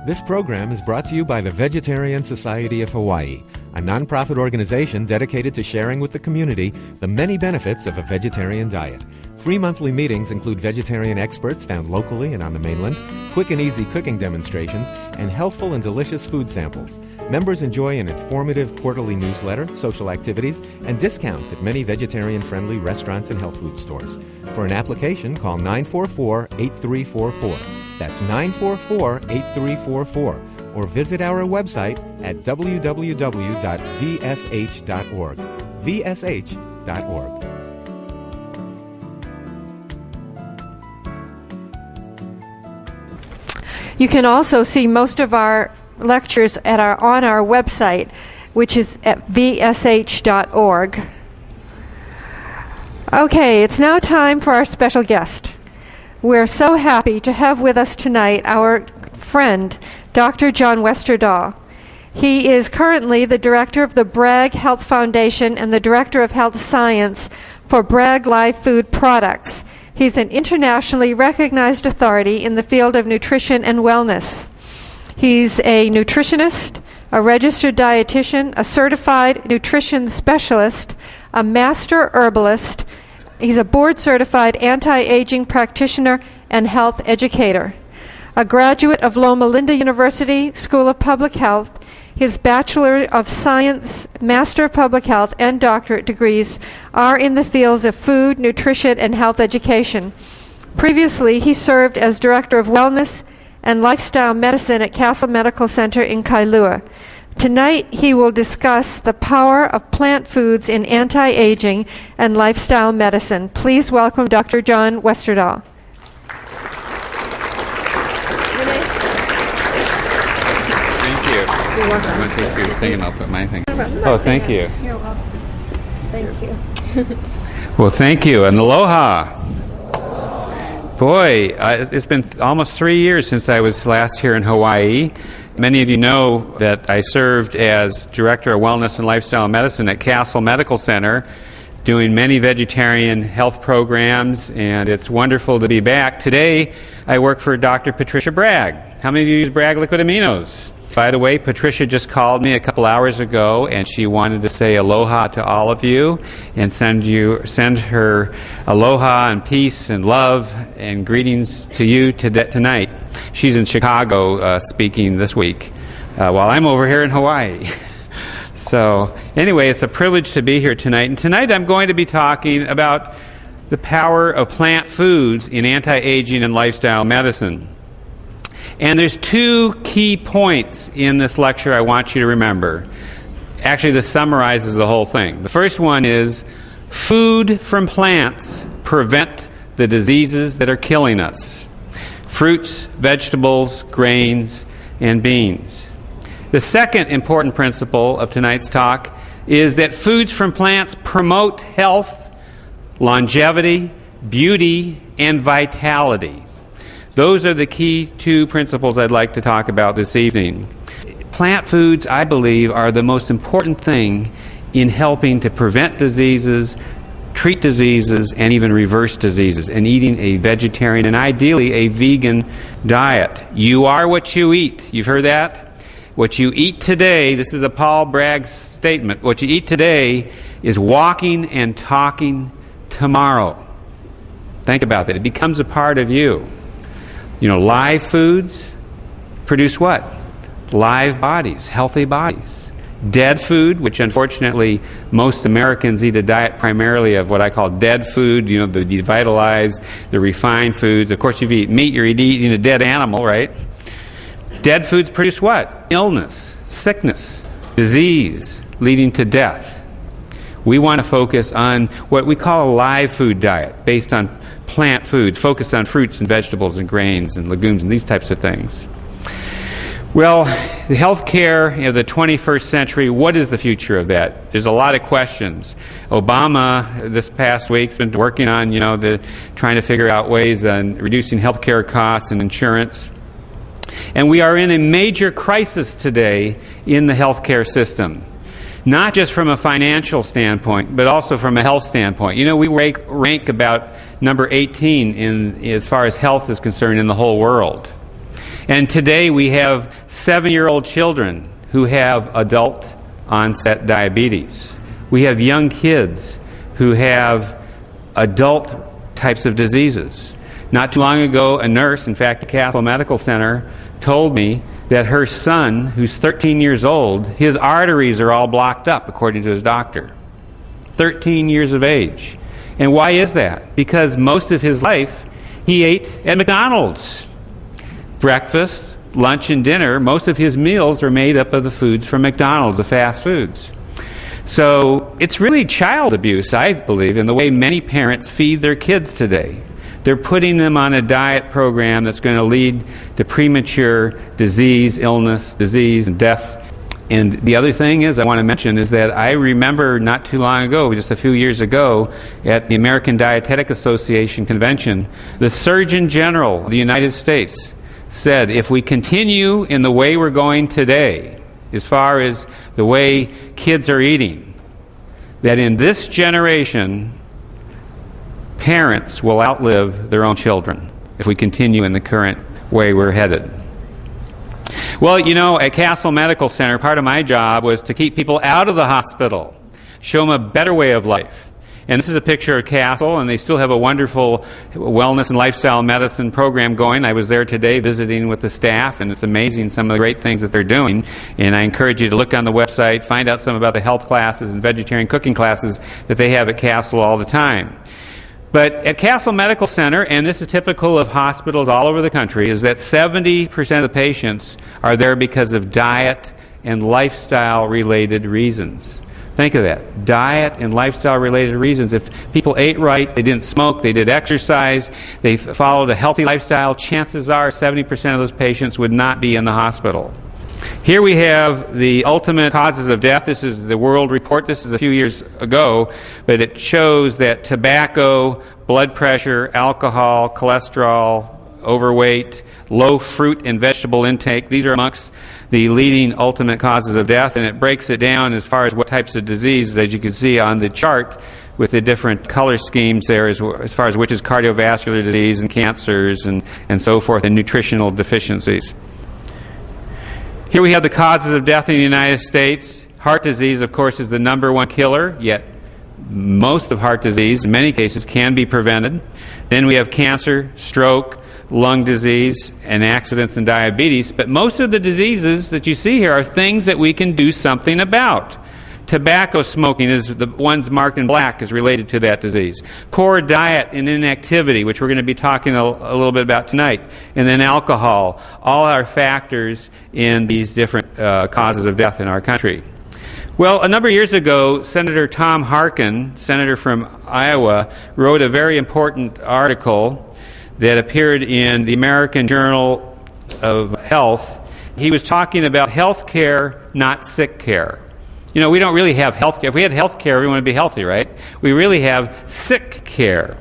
This program is brought to you by the Vegetarian Society of Hawaii, a nonprofit organization dedicated to sharing with the community the many benefits of a vegetarian diet. Free monthly meetings include vegetarian experts found locally and on the mainland, quick and easy cooking demonstrations, and healthful and delicious food samples. Members enjoy an informative quarterly newsletter, social activities, and discounts at many vegetarian-friendly restaurants and health food stores. For an application, call 944-8344. That's 944-8344. Or visit our website at www.vsh.org. vsh.org. You can also see most of our lectures on our website, which is at vsh.org. Okay, it's now time for our special guest. We're so happy to have with us tonight our friend, Dr. John Westerdahl. He is currently the director of the Bragg Health Foundation and the director of health science for Bragg Live Food Products. He's an internationally recognized authority in the field of nutrition and wellness. He's a nutritionist, a registered dietitian, a certified nutrition specialist, a master herbalist. He's a board-certified anti-aging practitioner and health educator. A graduate of Loma Linda University School of Public Health, his Bachelor of Science, Master of Public Health, and doctorate degrees are in the fields of food, nutrition, and health education. Previously, he served as Director of Wellness and Lifestyle Medicine at Castle Medical Center in Kailua. Tonight, he will discuss the power of plant foods in anti-aging and lifestyle medicine. Please welcome Dr. John Westerdahl. Thank you. You're welcome. I'm going to take your thing and I'll put my thing. Oh, thank you. You're welcome. Thank you. Well, thank you, and aloha. Boy, it's been almost 3 years since I was last here in Hawaii. Many of you know that I served as Director of Wellness and Lifestyle Medicine at Castle Medical Center, doing many vegetarian health programs, and it's wonderful to be back. Today, I work for Dr. Patricia Bragg. How many of you use Bragg Liquid Aminos? By the way, Patricia just called me a couple hours ago, and she wanted to say aloha to all of you and send her aloha and peace and love and greetings to you tonight. She's in Chicago speaking this week, while I'm over here in Hawaii. So anyway, it's a privilege to be here tonight. And tonight I'm going to be talking about the power of plant foods in anti-aging and lifestyle medicine. And there's two key points in this lecture I want you to remember. Actually, this summarizes the whole thing. The first one is food from plants prevent the diseases that are killing us. Fruits, vegetables, grains, and beans. The second important principle of tonight's talk is that foods from plants promote health, longevity, beauty, and vitality. Those are the key two principles I'd like to talk about this evening. Plant foods, I believe, are the most important thing in helping to prevent diseases, treat diseases, and even reverse diseases, and eating a vegetarian and ideally a vegan diet. You are what you eat. You've heard that? What you eat today, this is a Paul Bragg statement, what you eat today is walking and talking tomorrow. Think about that. It becomes a part of you. You know, live foods produce what? Live bodies, healthy bodies. Dead food, which unfortunately most Americans eat a diet primarily of what I call dead food, you know, the devitalized, the refined foods. Of course, if you eat meat, you're eating a dead animal, right? Dead foods produce what? Illness, sickness, disease, leading to death. We want to focus on what we call a live food diet, based on plant foods, focused on fruits and vegetables and grains and legumes and these types of things. Well, the healthcare of the 21st century, what is the future of that? There's a lot of questions. Obama, this past week, has been working on, trying to figure out ways on reducing healthcare costs and insurance. And we are in a major crisis today in the healthcare system. Not just from a financial standpoint, but also from a health standpoint. You know, we rank about number 18 as far as health is concerned in the whole world. And today we have 7-year-old children who have adult onset diabetes. We have young kids who have adult types of diseases. Not too long ago, a nurse, in fact, at Castle Medical Center, told me that her son, who's 13 years old, his arteries are all blocked up, according to his doctor. 13 years of age. And why is that? Because most of his life he ate at McDonald's. Breakfast, lunch, and dinner, most of his meals are made up of the foods from McDonald's, the fast foods. So it's really child abuse, I believe, in the way many parents feed their kids today. They're putting them on a diet program that's going to lead to premature disease, illness, disease, and death. And the other thing I want to mention is that I remember not too long ago, just a few years ago, at the American Dietetic Association convention, the Surgeon General of the United States said, if we continue in the way we're going today, as far as the way kids are eating, that in this generation, parents will outlive their own children if we continue in the current way we're headed. Well, you know, at Castle Medical Center, part of my job was to keep people out of the hospital, show them a better way of life. And this is a picture of Castle, and they still have a wonderful wellness and lifestyle medicine program going. I was there today visiting with the staff, and it's amazing some of the great things that they're doing. And I encourage you to look on the website, find out some about the health classes and vegetarian cooking classes that they have at Castle all the time. But at Castle Medical Center, and this is typical of hospitals all over the country, is that 70% of the patients are there because of diet and lifestyle-related reasons. Think of that. Diet and lifestyle-related reasons. If people ate right, they didn't smoke, they did exercise, they followed a healthy lifestyle, chances are 70% of those patients would not be in the hospital. Here we have the ultimate causes of death. This is the World Report. This is a few years ago, but it shows that tobacco, blood pressure, alcohol, cholesterol, overweight, low fruit and vegetable intake, these are amongst the leading ultimate causes of death, and it breaks it down as far as what types of diseases, as you can see on the chart with the different color schemes there, as far as which is cardiovascular disease and cancers and so forth, and nutritional deficiencies. Here we have the causes of death in the United States. Heart disease, of course, is the #1 killer, yet most of heart disease, in many cases, can be prevented. Then we have cancer, stroke, lung disease, and accidents and diabetes. But most of the diseases that you see here are things that we can do something about. Tobacco smoking is the ones marked in black is related to that disease. Poor diet and inactivity, which we're going to be talking a little bit about tonight. And then alcohol. All are factors in these different causes of death in our country. Well, a number of years ago, Senator Tom Harkin, senator from Iowa, wrote a very important article that appeared in the American Journal of Health. He was talking about health care, not sick care. You know, we don't really have health care. If we had health care, everyone would be healthy, right? We really have sick care.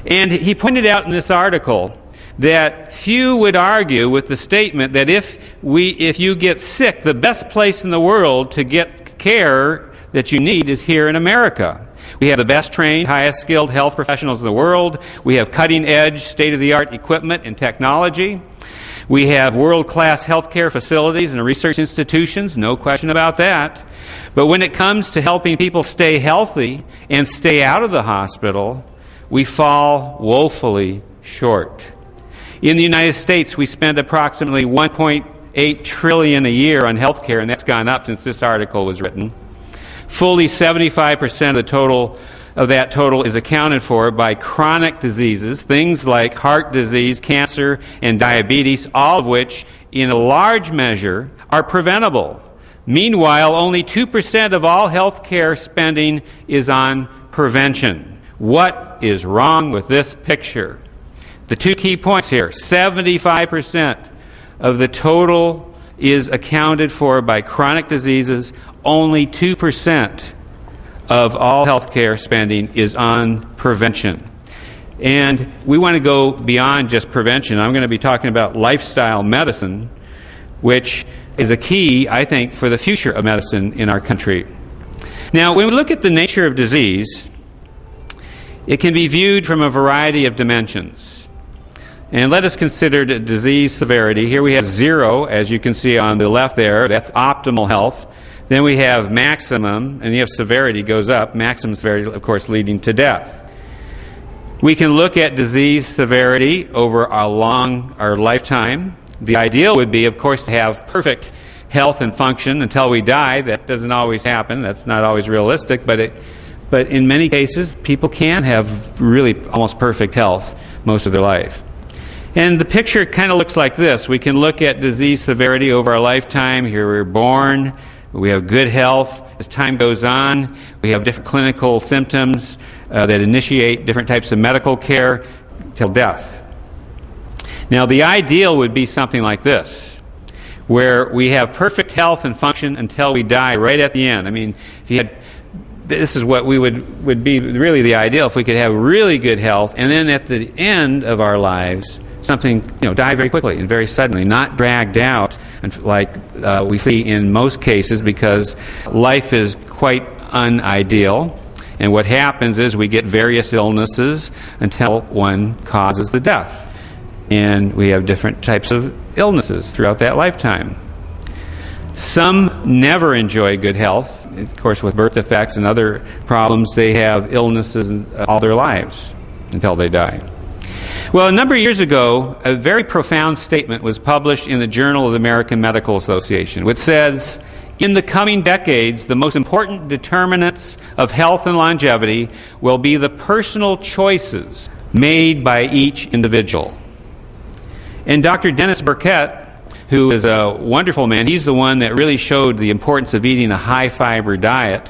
And he pointed out in this article that few would argue with the statement that if you get sick, the best place in the world to get care that you need is here in America. We have the best trained, highest skilled health professionals in the world. We have cutting-edge, state-of-the-art equipment and technology. We have world-class healthcare facilities and research institutions, no question about that. But when it comes to helping people stay healthy and stay out of the hospital, we fall woefully short. In the United States, we spend approximately $1.8 trillion a year on healthcare, and that's gone up since this article was written. Fully 75% of that total is accounted for by chronic diseases, things like heart disease, cancer, and diabetes, all of which, in a large measure, are preventable. Meanwhile, only 2% of all health care spending is on prevention. What is wrong with this picture? The two key points here: 75% of the total is accounted for by chronic diseases. Only 2% of all health care spending is on prevention. And we want to go beyond just prevention. I'm going to be talking about lifestyle medicine, which is a key, I think, for the future of medicine in our country. Now, when we look at the nature of disease, it can be viewed from a variety of dimensions. And let us consider the disease severity. Here we have 0, as you can see on the left there. That's optimal health. Then we have maximum, and you have severity goes up. Maximum severity, of course, leading to death. We can look at disease severity over our lifetime. The ideal would be, of course, to have perfect health and function until we die. That doesn't always happen. That's not always realistic, but in many cases, people can have really almost perfect health most of their life. And the picture kind of looks like this. We can look at disease severity over our lifetime. Here we're born. We have good health. As time goes on, we have different clinical symptoms that initiate different types of medical care till death. Now, the ideal would be something like this, where we have perfect health and function until we die right at the end. I mean, if you had, this is what we would be really the ideal, if we could have really good health, and then at the end of our lives, something, die very quickly and very suddenly, not dragged out like we see in most cases, because life is quite unideal. And what happens is we get various illnesses until one causes the death. And we have different types of illnesses throughout that lifetime. Some never enjoy good health. Of course, with birth defects and other problems, they have illnesses all their lives until they die. Well, a number of years ago, a very profound statement was published in the Journal of the American Medical Association, which says, in the coming decades, the most important determinants of health and longevity will be the personal choices made by each individual. And Dr. Dennis Burkett, who is a wonderful man, he's the one that really showed the importance of eating a high-fiber diet,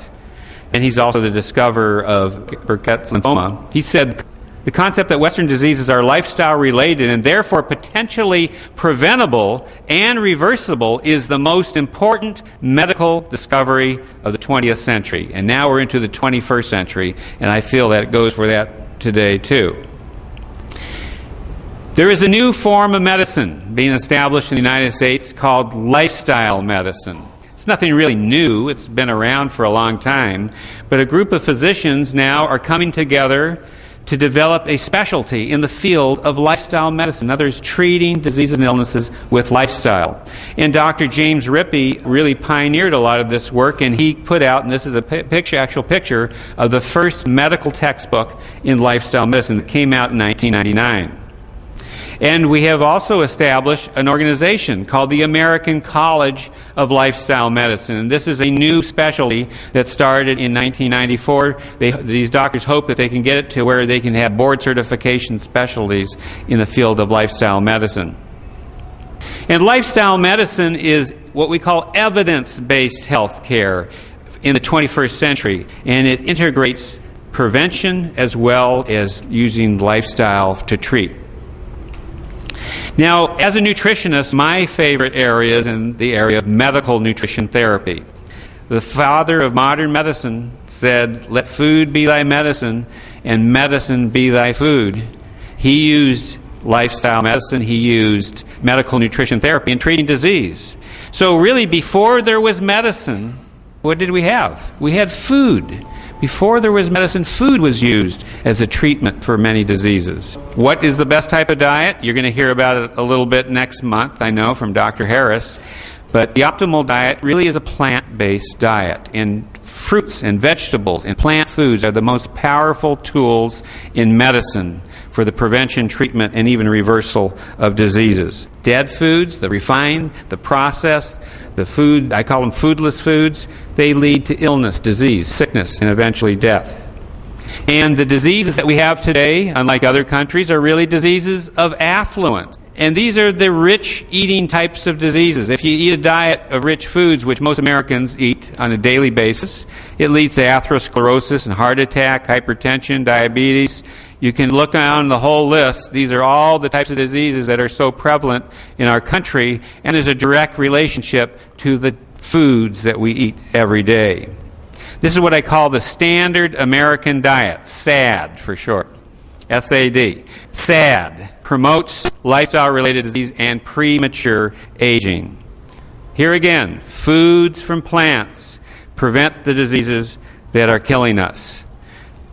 and he's also the discoverer of Burkitt's lymphoma. He said, the concept that Western diseases are lifestyle-related and therefore potentially preventable and reversible is the most important medical discovery of the 20th century. And now we're into the 21st century, and I feel that it goes for that today, too. There is a new form of medicine being established in the United States called lifestyle medicine. It's nothing really new. It's been around for a long time. But a group of physicians now are coming together to develop a specialty in the field of lifestyle medicine. In other words, treating diseases and illnesses with lifestyle. And Dr. James Rippey really pioneered a lot of this work, and he put out, and this is a actual picture, of the first medical textbook in lifestyle medicine that came out in 1999. And we have also established an organization called the American College of Lifestyle Medicine. And this is a new specialty that started in 1994. These doctors hope that they can get it to where they can have board certification specialties in the field of lifestyle medicine. And lifestyle medicine is what we call evidence-based health care in the 21st century. And it integrates prevention as well as using lifestyle to treat. Now, as a nutritionist, my favorite area is in the area of medical nutrition therapy. The father of modern medicine said, "Let food be thy medicine, and medicine be thy food." He used lifestyle medicine, he used medical nutrition therapy in treating disease. So really, before there was medicine, what did we have? We had food. Before there was medicine, food was used as a treatment for many diseases. What is the best type of diet? You're going to hear about it a little bit next month, I know, from Dr. Harris. But the optimal diet really is a plant-based diet. And fruits and vegetables and plant foods are the most powerful tools in medicine for the prevention, treatment, and even reversal of diseases. Dead foods, the refined, the processed, the food, I call them foodless foods, they lead to illness, disease, sickness, and eventually death. And the diseases that we have today, unlike other countries, are really diseases of affluence. And these are the rich eating types of diseases. If you eat a diet of rich foods, which most Americans eat on a daily basis, it leads to atherosclerosis and heart attack, hypertension, diabetes. You can look down the whole list. These are all the types of diseases that are so prevalent in our country, and there's a direct relationship to the foods that we eat every day. This is what I call the standard American diet, SAD for short. SAD. SAD promotes lifestyle-related disease and premature aging. Here again, foods from plants prevent the diseases that are killing us.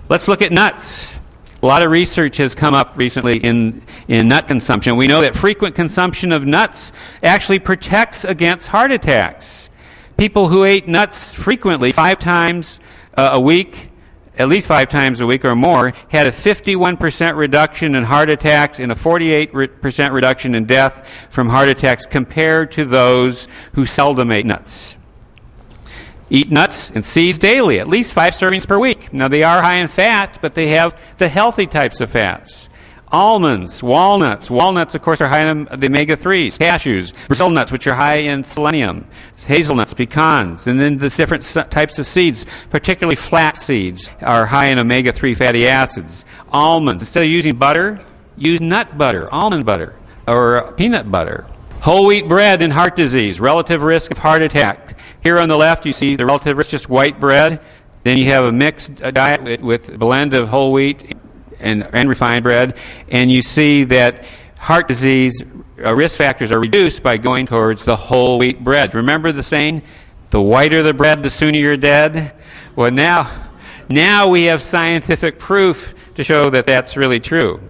Let's look at nuts. A lot of research has come up recently in nut consumption. We know that frequent consumption of nuts actually protects against heart attacks. People who ate nuts frequently, 5 times a week, at least 5 times a week or more, had a 51% reduction in heart attacks and a 48% reduction in death from heart attacks compared to those who seldom ate nuts. Eat nuts and seeds daily, at least 5 servings per week. Now, they are high in fat, but they have the healthy types of fats. Almonds, walnuts. Walnuts, of course, are high in the omega-3s. Cashews, Brazil nuts, which are high in selenium. Hazelnuts, pecans. And then the different types of seeds, particularly flax seeds, are high in omega-3 fatty acids. Almonds, instead of using butter, use nut butter, almond butter, or peanut butter. Whole wheat bread and heart disease, relative risk of heart attack. Here on the left, you see the relative risk, just white bread. Then you have a mixed diet with a blend of whole wheat and refined bread. And you see that heart disease risk factors are reduced by going towards the whole wheat bread. Remember the saying, the whiter the bread, the sooner you're dead? Well, now we have scientific proof to show that that's really true.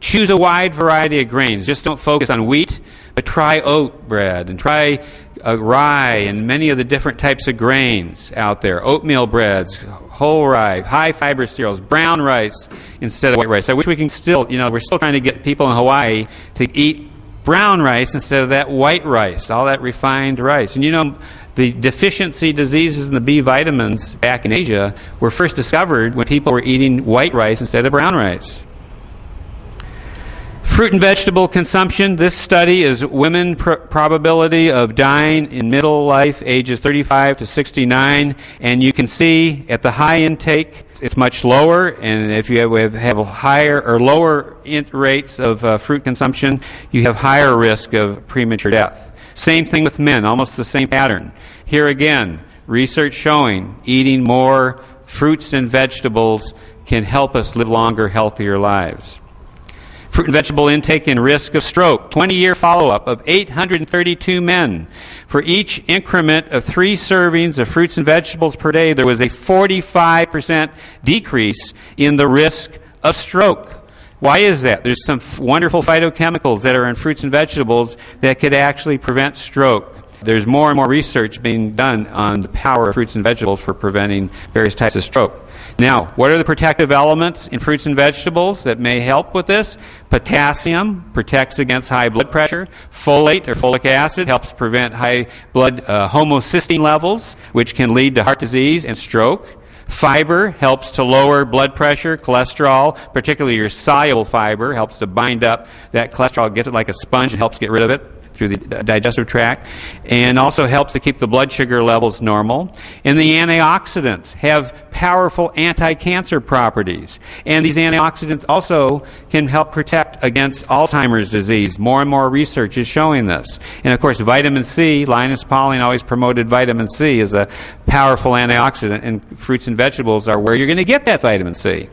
Choose a wide variety of grains. Just don't focus on wheat, but try oat bread and try rye and many of the different types of grains out there. Oatmeal breads, whole rye, high fiber cereals, brown rice instead of white rice. I wish we can still, we're still trying to get people in Hawaii to eat brown rice instead of that white rice, all that refined rice. And the deficiency diseases in the B vitamins back in Asia were first discovered when people were eating white rice instead of brown rice. Fruit and vegetable consumption. This study is women probability of dying in middle life, ages 35 to 69. And you can see at the high intake, it's much lower. And if you have higher or lower rates of fruit consumption, you have higher risk of premature death. Same thing with men, almost the same pattern. Here again, research showing eating more fruits and vegetables can help us live longer, healthier lives. Fruit and vegetable intake and risk of stroke. 20-year follow-up of 832 men. For each increment of 3 servings of fruits and vegetables per day, there was a 45% decrease in the risk of stroke. Why is that? There's some wonderful phytochemicals that are in fruits and vegetables that could actually prevent stroke. There's more and more research being done on the power of fruits and vegetables for preventing various types of stroke. Now, what are the protective elements in fruits and vegetables that may help with this? Potassium protects against high blood pressure. Folate or folic acid helps prevent high blood homocysteine levels, which can lead to heart disease and stroke. Fiber helps to lower blood pressure. Cholesterol, particularly your soluble fiber, helps to bind up that cholesterol, gets it like a sponge and helps get rid of it through the digestive tract, and also helps to keep the blood sugar levels normal. And the antioxidants have powerful anti-cancer properties. And these antioxidants also can help protect against Alzheimer's disease. More and more research is showing this. And of course, vitamin C, Linus Pauling always promoted vitamin C as a powerful antioxidant, and fruits and vegetables are where you're going to get that vitamin C.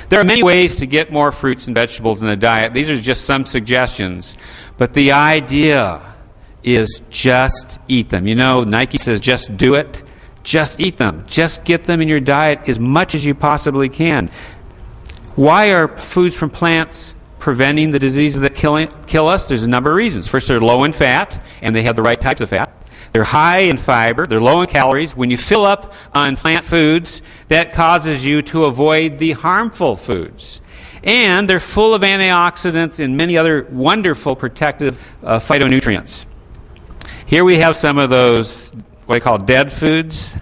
There are many ways to get more fruits and vegetables in the diet. These are just some suggestions. But the idea is just eat them. Nike says just do it. Just eat them. Just get them in your diet as much as you possibly can. Why are foods from plants preventing the diseases that kill us? There's a number of reasons. First, they're low in fat, and they have the right types of fat. They're high in fiber. They're low in calories. When you fill up on plant foods, that causes you to avoid the harmful foods. And they're full of antioxidants and many other wonderful protective phytonutrients. Here we have some of those, what I call dead foods,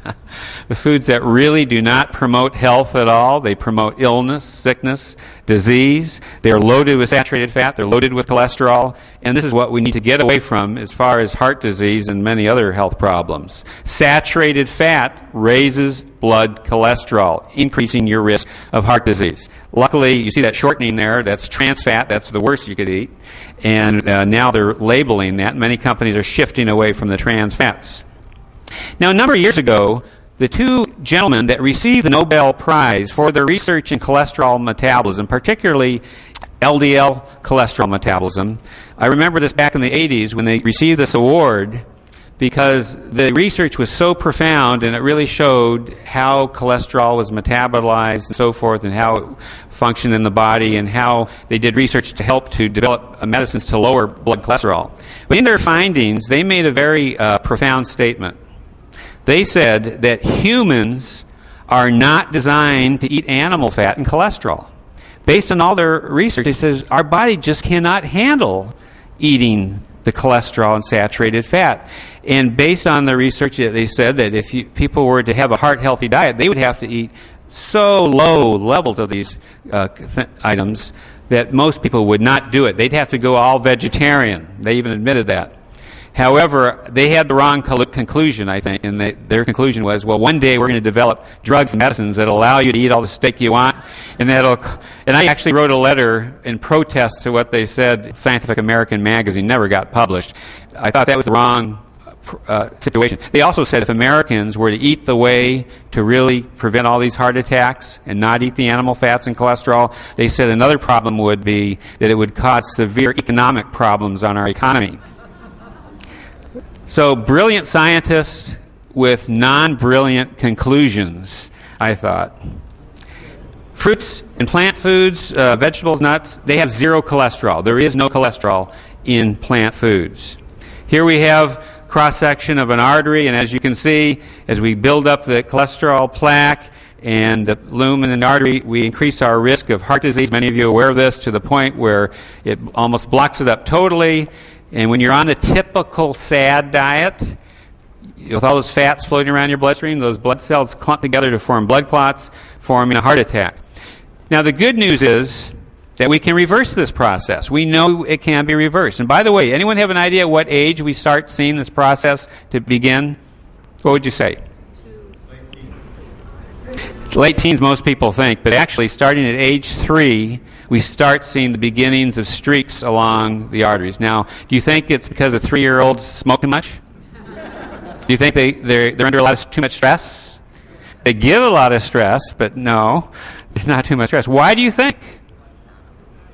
the foods that really do not promote health at all. They promote illness, sickness, disease. They are loaded with saturated fat. They're loaded with cholesterol. And this is what we need to get away from as far as heart disease and many other health problems. Saturated fat raises blood cholesterol, increasing your risk of heart disease. Luckily, you see that shortening there. That's trans fat. That's the worst you could eat. And now they're labeling that. Many companies are shifting away from the trans fats. Now, a number of years ago, the 2 gentlemen that received the Nobel Prize for their research in cholesterol metabolism, particularly LDL cholesterol metabolism, I remember this back in the 80s when they received this award. because the research was so profound and it really showed how cholesterol was metabolized and so forth and how it functioned in the body and how they did research to help to develop medicines to lower blood cholesterol. But in their findings, they made a very profound statement. They said that humans are not designed to eat animal fat and cholesterol. Based on all their research, they said our body just cannot handle eating the cholesterol and saturated fat. And based on the research, they said that if people were to have a heart-healthy diet, they would have to eat so low levels of these items that most people would not do it. They'd have to go all vegetarian. They even admitted that. However, they had the wrong conclusion, I think, and their conclusion was, well, one day we're going to develop drugs and medicines that allow you to eat all the steak you want, and I actually wrote a letter in protest to what they said. Scientific American magazine never got published. I thought that was the wrong situation. They also said if Americans were to eat the way to really prevent all these heart attacks and not eat the animal fats and cholesterol, they said another problem would be that it would cause severe economic problems on our economy. So brilliant scientists with non-brilliant conclusions, I thought. Fruits and plant foods, vegetables, nuts, they have zero cholesterol. There is no cholesterol in plant foods. Here we have cross-section of an artery, and as you can see, as we build up the cholesterol plaque and the lumen in the artery, we increase our risk of heart disease. Many of you are aware of this to the point where it almost blocks it up totally. And when you're on the typical SAD diet, with all those fats floating around your bloodstream, those blood cells clump together to form blood clots, forming a heart attack. Now, the good news is that we can reverse this process. We know it can be reversed. And by the way, anyone have an idea what age we start seeing this process to begin? What would you say? Late teens, most people think, but actually starting at age 3, we start seeing the beginnings of streaks along the arteries. Now, do you think it's because the 3-year-olds smoke too much? Do you think they're under a lot of too much stress? They give a lot of stress, but no, there's not too much stress. Why do you think?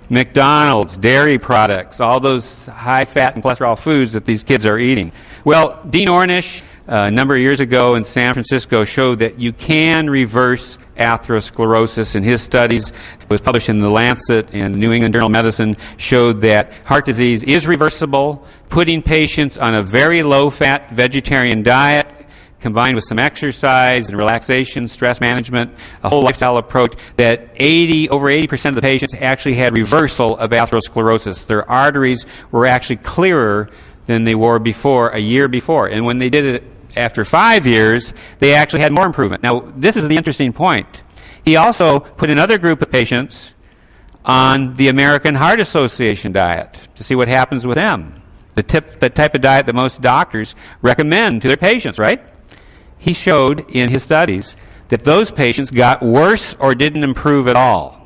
McDonald's, dairy products, all those high-fat and cholesterol foods that these kids are eating. Well, Dean Ornish, a number of years ago in San Francisco, showed that you can reverse atherosclerosis. In his studies, it was published in The Lancet and the New England Journal of Medicine, showed that heart disease is reversible, putting patients on a very low-fat vegetarian diet, combined with some exercise and relaxation, stress management, a whole lifestyle approach, that over 80% of the patients actually had reversal of atherosclerosis. Their arteries were actually clearer than they were before, a year before. And when they did it after 5 years, they actually had more improvement. Now, this is the interesting point. He also put another group of patients on the American Heart Association diet to see what happens with them. The type of diet that most doctors recommend to their patients, right? He showed in his studies that those patients got worse or didn't improve at all.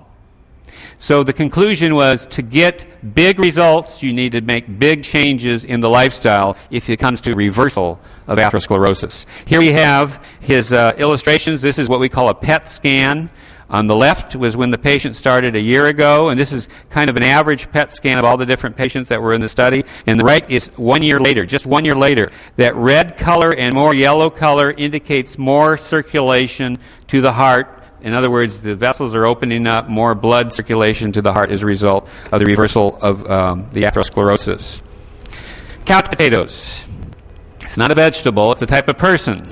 So the conclusion was to get big results, you need to make big changes in the lifestyle if it comes to reversal of atherosclerosis. Here we have his illustrations. This is what we call a PET scan. On the left was when the patient started a year ago, and this is kind of an average PET scan of all the different patients that were in the study. And the right is 1 year later, just 1 year later. That red color and more yellow color indicates more circulation to the heart. In other words, the vessels are opening up, more blood circulation to the heart as a result of the reversal of the atherosclerosis. Couch potatoes. It's not a vegetable, it's a type of person.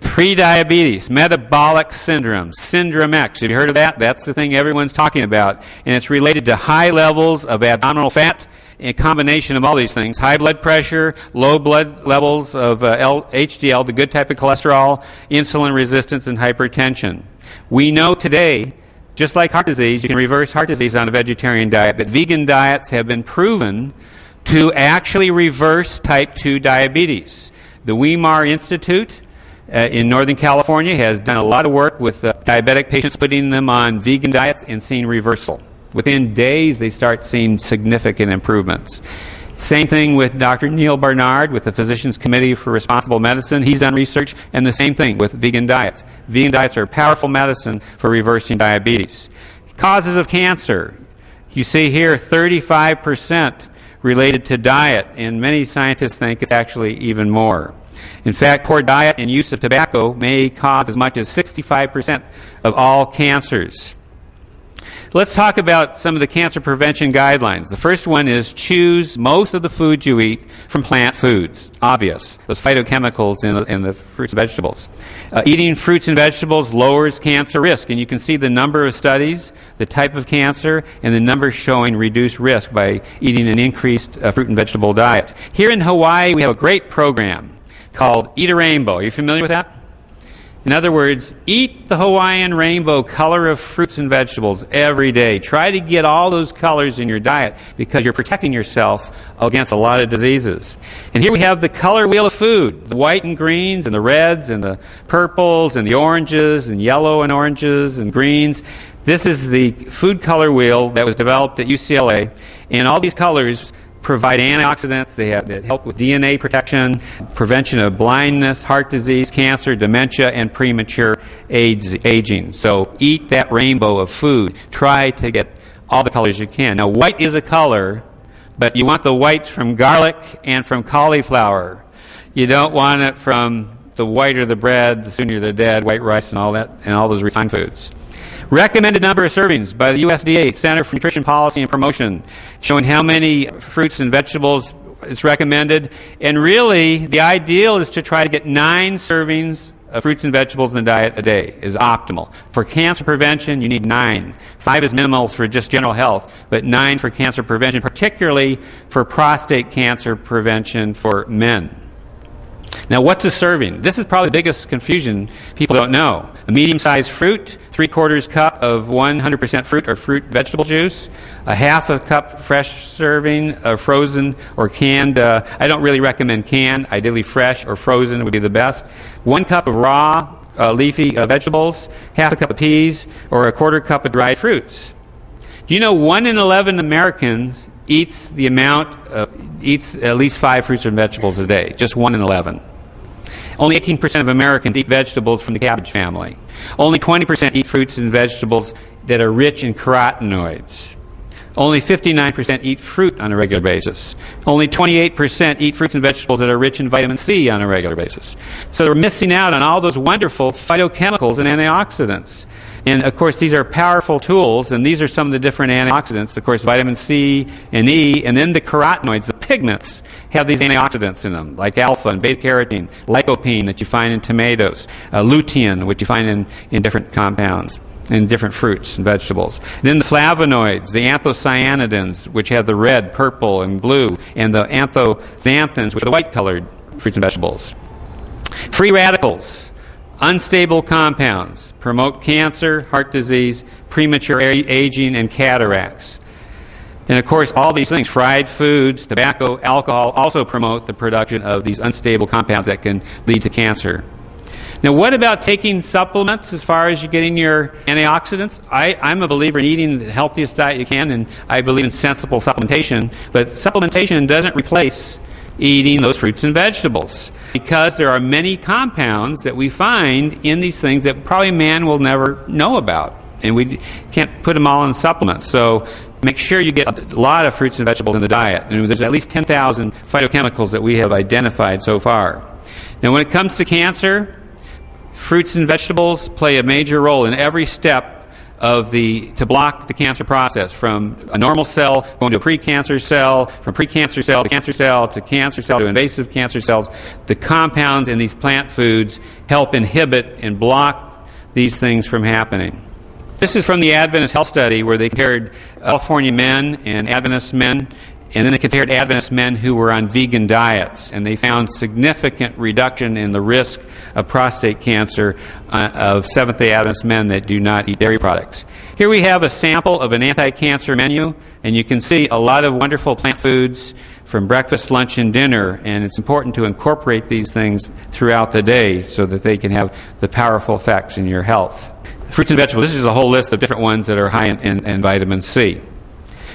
Prediabetes, metabolic syndrome, Syndrome X. Have you heard of that? That's the thing everyone's talking about. And it's related to high levels of abdominal fat, a combination of all these things. High blood pressure, low blood levels of HDL, the good type of cholesterol, insulin resistance, and hypertension. We know today, just like heart disease, you can reverse heart disease on a vegetarian diet, that vegan diets have been proven to actually reverse type 2 diabetes. The Weimar Institute in Northern California has done a lot of work with diabetic patients, putting them on vegan diets and seeing reversal. Within days, they start seeing significant improvements. Same thing with Dr. Neil Barnard with the Physicians Committee for Responsible Medicine. He's done research, and the same thing with vegan diets. Vegan diets are a powerful medicine for reversing diabetes. Causes of cancer. You see here 35% related to diet, and many scientists think it's actually even more. In fact, poor diet and use of tobacco may cause as much as 65% of all cancers. Let's talk about some of the cancer prevention guidelines. The first one is choose most of the foods you eat from plant foods. Obvious. Those phytochemicals in the fruits and vegetables. Eating fruits and vegetables lowers cancer risk, and you can see the number of studies, the type of cancer, and the numbers showing reduced risk by eating an increased fruit and vegetable diet. Here in Hawaii, we have a great program called Eat a Rainbow. Are you familiar with that? In other words, eat the Hawaiian rainbow color of fruits and vegetables every day. Try to get all those colors in your diet because you're protecting yourself against a lot of diseases. And here we have the color wheel of food, the white and greens and the reds and the purples and the oranges and yellow and oranges and greens. This is the food color wheel that was developed at UCLA, and all these colors provide antioxidants. That help with DNA protection, prevention of blindness, heart disease, cancer, dementia, and premature aging. So eat that rainbow of food. Try to get all the colors you can. Now, white is a color, but you want the whites from garlic and from cauliflower. You don't want it from the whiter the bread, the sooner the dead, white rice and all that, and all those refined foods. Recommended number of servings by the USDA, Center for Nutrition Policy and Promotion, showing how many fruits and vegetables is recommended. And really, the ideal is to try to get 9 servings of fruits and vegetables in the diet a day is optimal. For cancer prevention, you need 9. 5 is minimal for just general health, but 9 for cancer prevention, particularly for prostate cancer prevention for men. Now, what's a serving? This is probably the biggest confusion people don't know. A medium-sized fruit, 3/4 cup of 100% fruit or fruit vegetable juice, a half a cup fresh serving of frozen or canned. I don't really recommend canned. Ideally fresh or frozen would be the best. 1 cup of raw leafy vegetables, half a cup of peas, or a 1/4 cup of dried fruits. Do you know 1 in 11 Americans eats at least 5 fruits and vegetables a day? Just 1 in 11. Only 18% of Americans eat vegetables from the cabbage family. Only 20% eat fruits and vegetables that are rich in carotenoids. Only 59% eat fruit on a regular basis. Only 28% eat fruits and vegetables that are rich in vitamin C on a regular basis. So they're missing out on all those wonderful phytochemicals and antioxidants. And, of course, these are powerful tools, and these are some of the different antioxidants. Of course, vitamin C and E, and then the carotenoids, the pigments, have these antioxidants in them, like alpha and beta-carotene, lycopene that you find in tomatoes, lutein, which you find in different compounds, in different fruits and vegetables. And then the flavonoids, the anthocyanidins, which have the red, purple, and blue, and the anthocyanthins, which are the white-colored fruits and vegetables. Free radicals. Unstable compounds promote cancer, heart disease, premature aging, and cataracts. And of course, all these things, fried foods, tobacco, alcohol, also promote the production of these unstable compounds that can lead to cancer. Now, what about taking supplements as far as you getting your antioxidants? I'm a believer in eating the healthiest diet you can, and I believe in sensible supplementation. But supplementation doesn't replace eating those fruits and vegetables, because there are many compounds that we find in these things that probably man will never know about, and we can't put them all in supplements. So make sure you get a lot of fruits and vegetables in the diet. And there's at least 10,000 phytochemicals that we have identified so far. Now, when it comes to cancer, fruits and vegetables play a major role in every step to block the cancer process, from a normal cell going to a precancer cell, from precancer cell to cancer cell to cancer cell to invasive cancer cells. The compounds in these plant foods help inhibit and block these things from happening. This is from the Adventist Health Study, where they compared California men and Adventist men, and then they compared Adventist men who were on vegan diets, and they found significant reduction in the risk of prostate cancer of Seventh-day Adventist men that do not eat dairy products. Here we have a sample of an anti-cancer menu, and you can see a lot of wonderful plant foods from breakfast, lunch, and dinner, and it's important to incorporate these things throughout the day so that they can have the powerful effects in your health. Fruits and vegetables, this is a whole list of different ones that are high in vitamin C.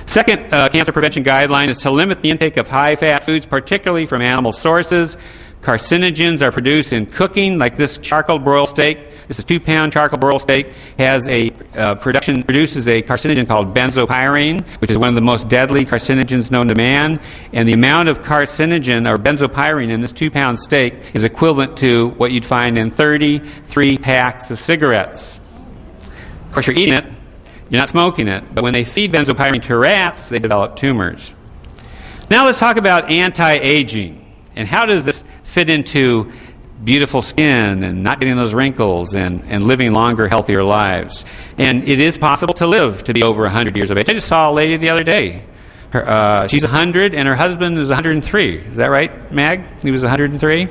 Second cancer prevention guideline is to limit the intake of high-fat foods, particularly from animal sources. Carcinogens are produced in cooking, like this charcoal broiled steak. This is a 2-pound charcoal broiled steak. Has a produces a carcinogen called benzopyrene, which is one of the most deadly carcinogens known to man. And the amount of carcinogen or benzopyrene in this 2-pound steak is equivalent to what you'd find in 33 packs of cigarettes. Of course, you're eating it. You're not smoking it. But when they feed benzopyrene to rats, they develop tumors. Now let's talk about anti-aging. And how does this fit into beautiful skin and not getting those wrinkles and living longer, healthier lives? And it is possible to live to be over 100 years of age. I just saw a lady the other day. She's 100 and her husband is 103. Is that right, Mag? He was 103?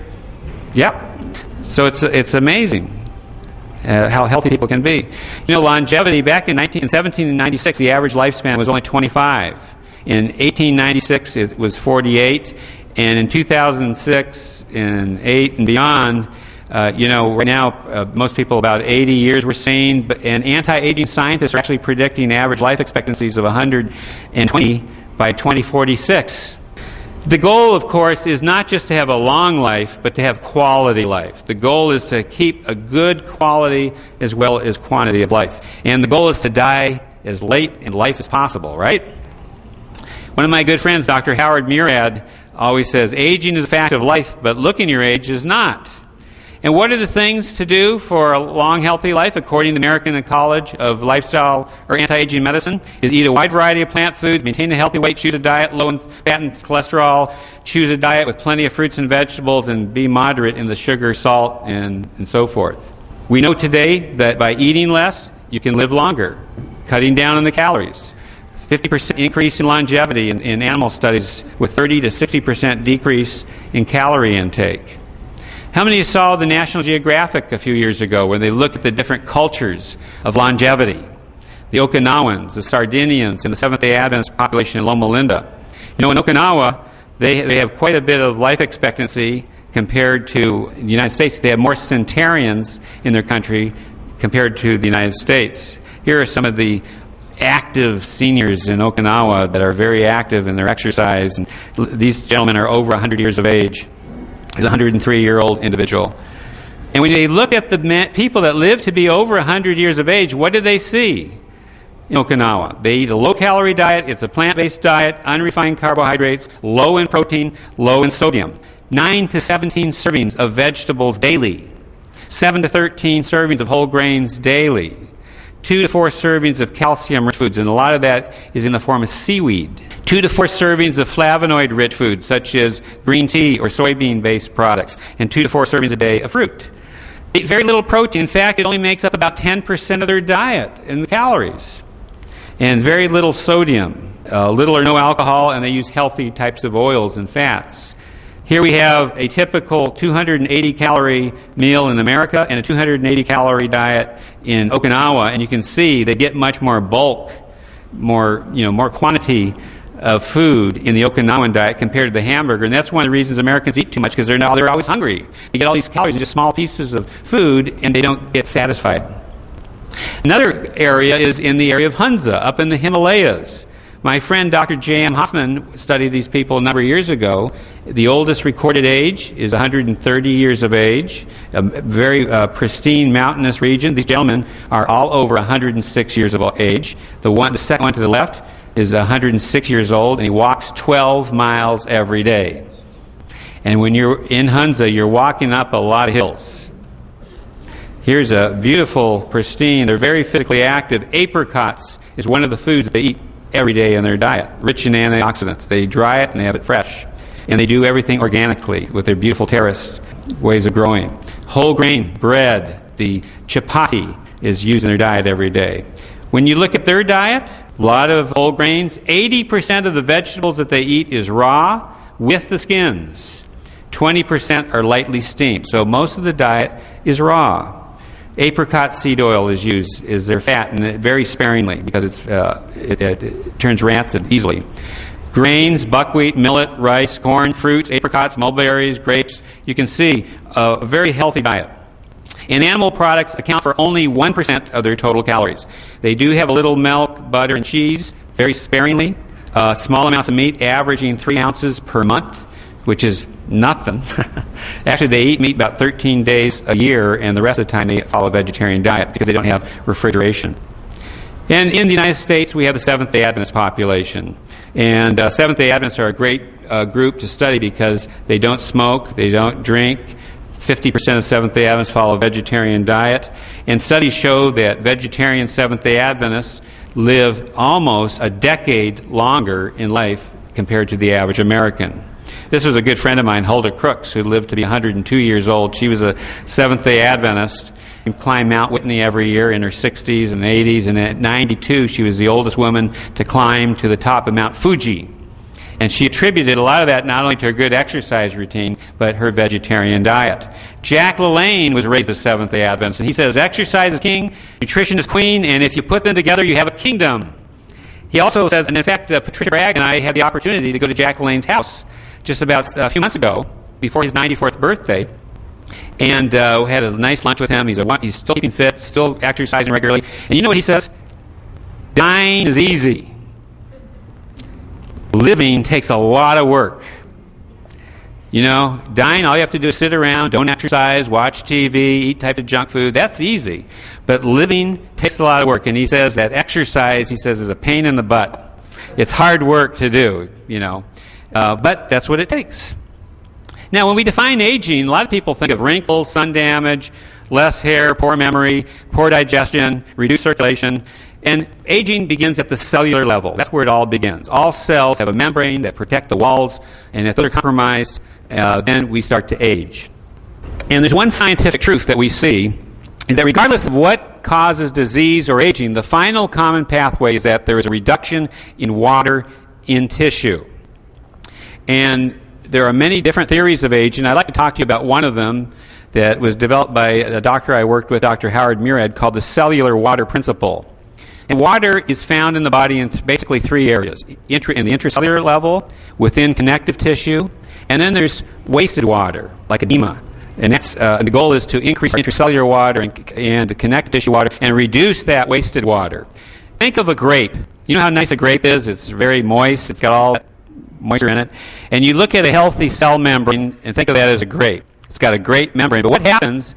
Yep. So it's amazing how healthy people can be. You know, longevity, back in 1796, the average lifespan was only 25. In 1896, it was 48. And in 2006 and 8 and beyond, right now, most people about 80 years we're seeing, and anti-aging scientists are actually predicting average life expectancies of 120 by 2046. The goal, of course, is not just to have a long life, but to have quality life. The goal is to keep a good quality as well as quantity of life. And the goal is to die as late in life as possible, right? One of my good friends, Dr. Howard Murad, always says, aging is a fact of life, but looking your age is not. And what are the things to do for a long, healthy life, according to the American College of Lifestyle or Anti-Aging Medicine? Is eat a wide variety of plant foods, maintain a healthy weight, choose a diet low in fat and cholesterol, choose a diet with plenty of fruits and vegetables, and be moderate in the sugar, salt, and so forth. We know today that by eating less, you can live longer, cutting down on the calories. 50% increase in longevity in animal studies with 30 to 60% decrease in calorie intake. How many of you saw the National Geographic a few years ago where they looked at the different cultures of longevity? The Okinawans, the Sardinians, and the Seventh-day Adventist population in Loma Linda. You know, in Okinawa, they have quite a bit of life expectancy compared to the United States. They have more centenarians in their country compared to the United States. Here are some of the active seniors in Okinawa that are very active in their exercise. And these gentlemen are over 100 years of age. He's a 103-year-old individual. And when they look at the people that live to be over 100 years of age, what do they see in Okinawa? They eat a low-calorie diet. It's a plant-based diet, unrefined carbohydrates, low in protein, low in sodium. 9 to 17 servings of vegetables daily. 7 to 13 servings of whole grains daily. 2 to 4 servings of calcium-rich foods, and a lot of that is in the form of seaweed. 2 to 4 servings of flavonoid-rich foods, such as green tea or soybean-based products, and 2 to 4 servings a day of fruit. They eat very little protein. In fact, it only makes up about 10% of their diet in the calories. And very little sodium, little or no alcohol, and they use healthy types of oils and fats. Here we have a typical 280-calorie meal in America and a 280-calorie diet in Okinawa, and you can see they get much more bulk, more quantity of food in the Okinawan diet compared to the hamburger, and that's one of the reasons Americans eat too much, because they're always hungry. They get all these calories in just small pieces of food, and they don't get satisfied. Another area is in the area of Hunza, up in the Himalayas. My friend Dr. J.M. Hoffman studied these people a number of years ago. The oldest recorded age is 130 years of age, a very pristine mountainous region. These gentlemen are all over 106 years of age. The second one to the left is 106 years old, and he walks 12 miles every day. And when you're in Hunza, you're walking up a lot of hills. Here's a beautiful, pristine, they're very physically active. Apricots is one of the foods that they eat every day in their diet, rich in antioxidants. They dry it and they have it fresh. And they do everything organically with their beautiful terraced ways of growing. Whole grain bread, the chapati, is used in their diet every day. When you look at their diet, a lot of whole grains, 80% of the vegetables that they eat is raw with the skins. 20% are lightly steamed. So most of the diet is raw. Apricot seed oil is used as their fat, and very sparingly because it turns rancid easily. Grains, buckwheat, millet, rice, corn, fruits, apricots, mulberries, grapes. You can see a very healthy diet. And animal products account for only 1% of their total calories. They do have a little milk, butter, and cheese, very sparingly. Small amounts of meat, averaging 3 ounces per month, which is nothing. Actually, they eat meat about 13 days a year, and the rest of the time they follow a vegetarian diet because they don't have refrigeration. And in the United States, we have the Seventh-day Adventist population. And Seventh-day Adventists are a great group to study because they don't smoke, they don't drink. 50% of Seventh-day Adventists follow a vegetarian diet. And studies show that vegetarian Seventh-day Adventists live almost a decade longer in life compared to the average American. This was a good friend of mine, Hulda Crooks, who lived to be 102 years old. She was a Seventh-day Adventist. She climbed Mount Whitney every year in her 60s and 80s, and at 92 she was the oldest woman to climb to the top of Mount Fuji. And she attributed a lot of that not only to her good exercise routine, but her vegetarian diet. Jack LaLanne was raised a Seventh-day Adventist, and he says, exercise is king, nutrition is queen, and if you put them together, you have a kingdom. He also says, and in fact, Patricia Bragg and I had the opportunity to go to Jack LaLanne's house just about a few months ago, before his 94th birthday, and had a nice lunch with him. He's still keeping fit, still exercising regularly. And you know what he says? Dying is easy. Living takes a lot of work. You know, dying, all you have to do is sit around, don't exercise, watch TV, eat types of junk food. That's easy. But living takes a lot of work. And he says that exercise, he says, is a pain in the butt. It's hard work to do, you know. But that's what it takes. Now, when we define aging, a lot of people think of wrinkles, sun damage, less hair, poor memory, poor digestion, reduced circulation. And aging begins at the cellular level. That's where it all begins. All cells have a membrane that protect the walls, and if they're compromised, then we start to age. And there's one scientific truth that we see, is that regardless of what causes disease or aging, the final common pathway is that there is a reduction in water in tissue. And there are many different theories of aging. I'd like to talk to you about one of them that was developed by a doctor I worked with, Dr. Howard Murad, called the cellular water principle. And water is found in the body in basically three areas. In the intracellular level, within connective tissue, and then there's wasted water, like edema. And that's, the goal is to increase intracellular water and connective tissue water and reduce that wasted water. Think of a grape. You know how nice a grape is? It's very moist. It's got all that moisture in it. And you look at a healthy cell membrane and think of that as a grape. It's got a great membrane. But what happens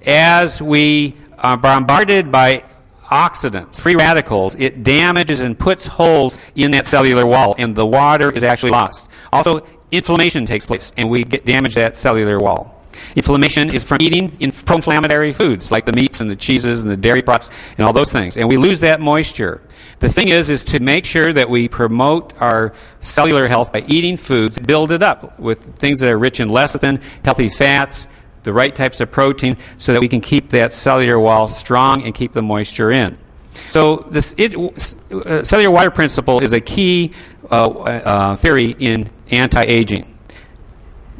as we are bombarded by oxidants, free radicals, it damages and puts holes in that cellular wall, and the water is actually lost. Also, inflammation takes place, and we damage that cellular wall. Inflammation is from eating pro-inflammatory foods, like the meats and the cheeses and the dairy products and all those things, and we lose that moisture. The thing is to make sure that we promote our cellular health by eating foods that build it up with things that are rich in lecithin, healthy fats, the right types of protein, so that we can keep that cellular wall strong and keep the moisture in. So this cellular water principle is a key theory in anti-aging.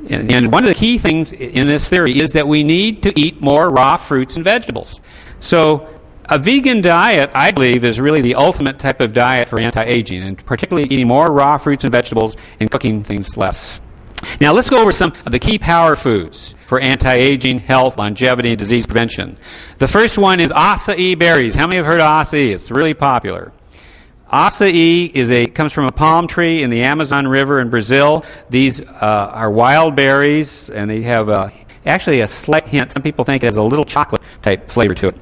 And one of the key things in this theory is that we need to eat more raw fruits and vegetables. So a vegan diet, I believe, is really the ultimate type of diet for anti-aging, and particularly eating more raw fruits and vegetables and cooking things less. Now let's go over some of the key power foods for anti-aging, health, longevity, and disease prevention. The first one is acai berries. How many have heard of acai? It's really popular. Acai comes from a palm tree in the Amazon River in Brazil. These are wild berries, and they have actually a slight hint. Some people think it has a little chocolate-type flavor to it.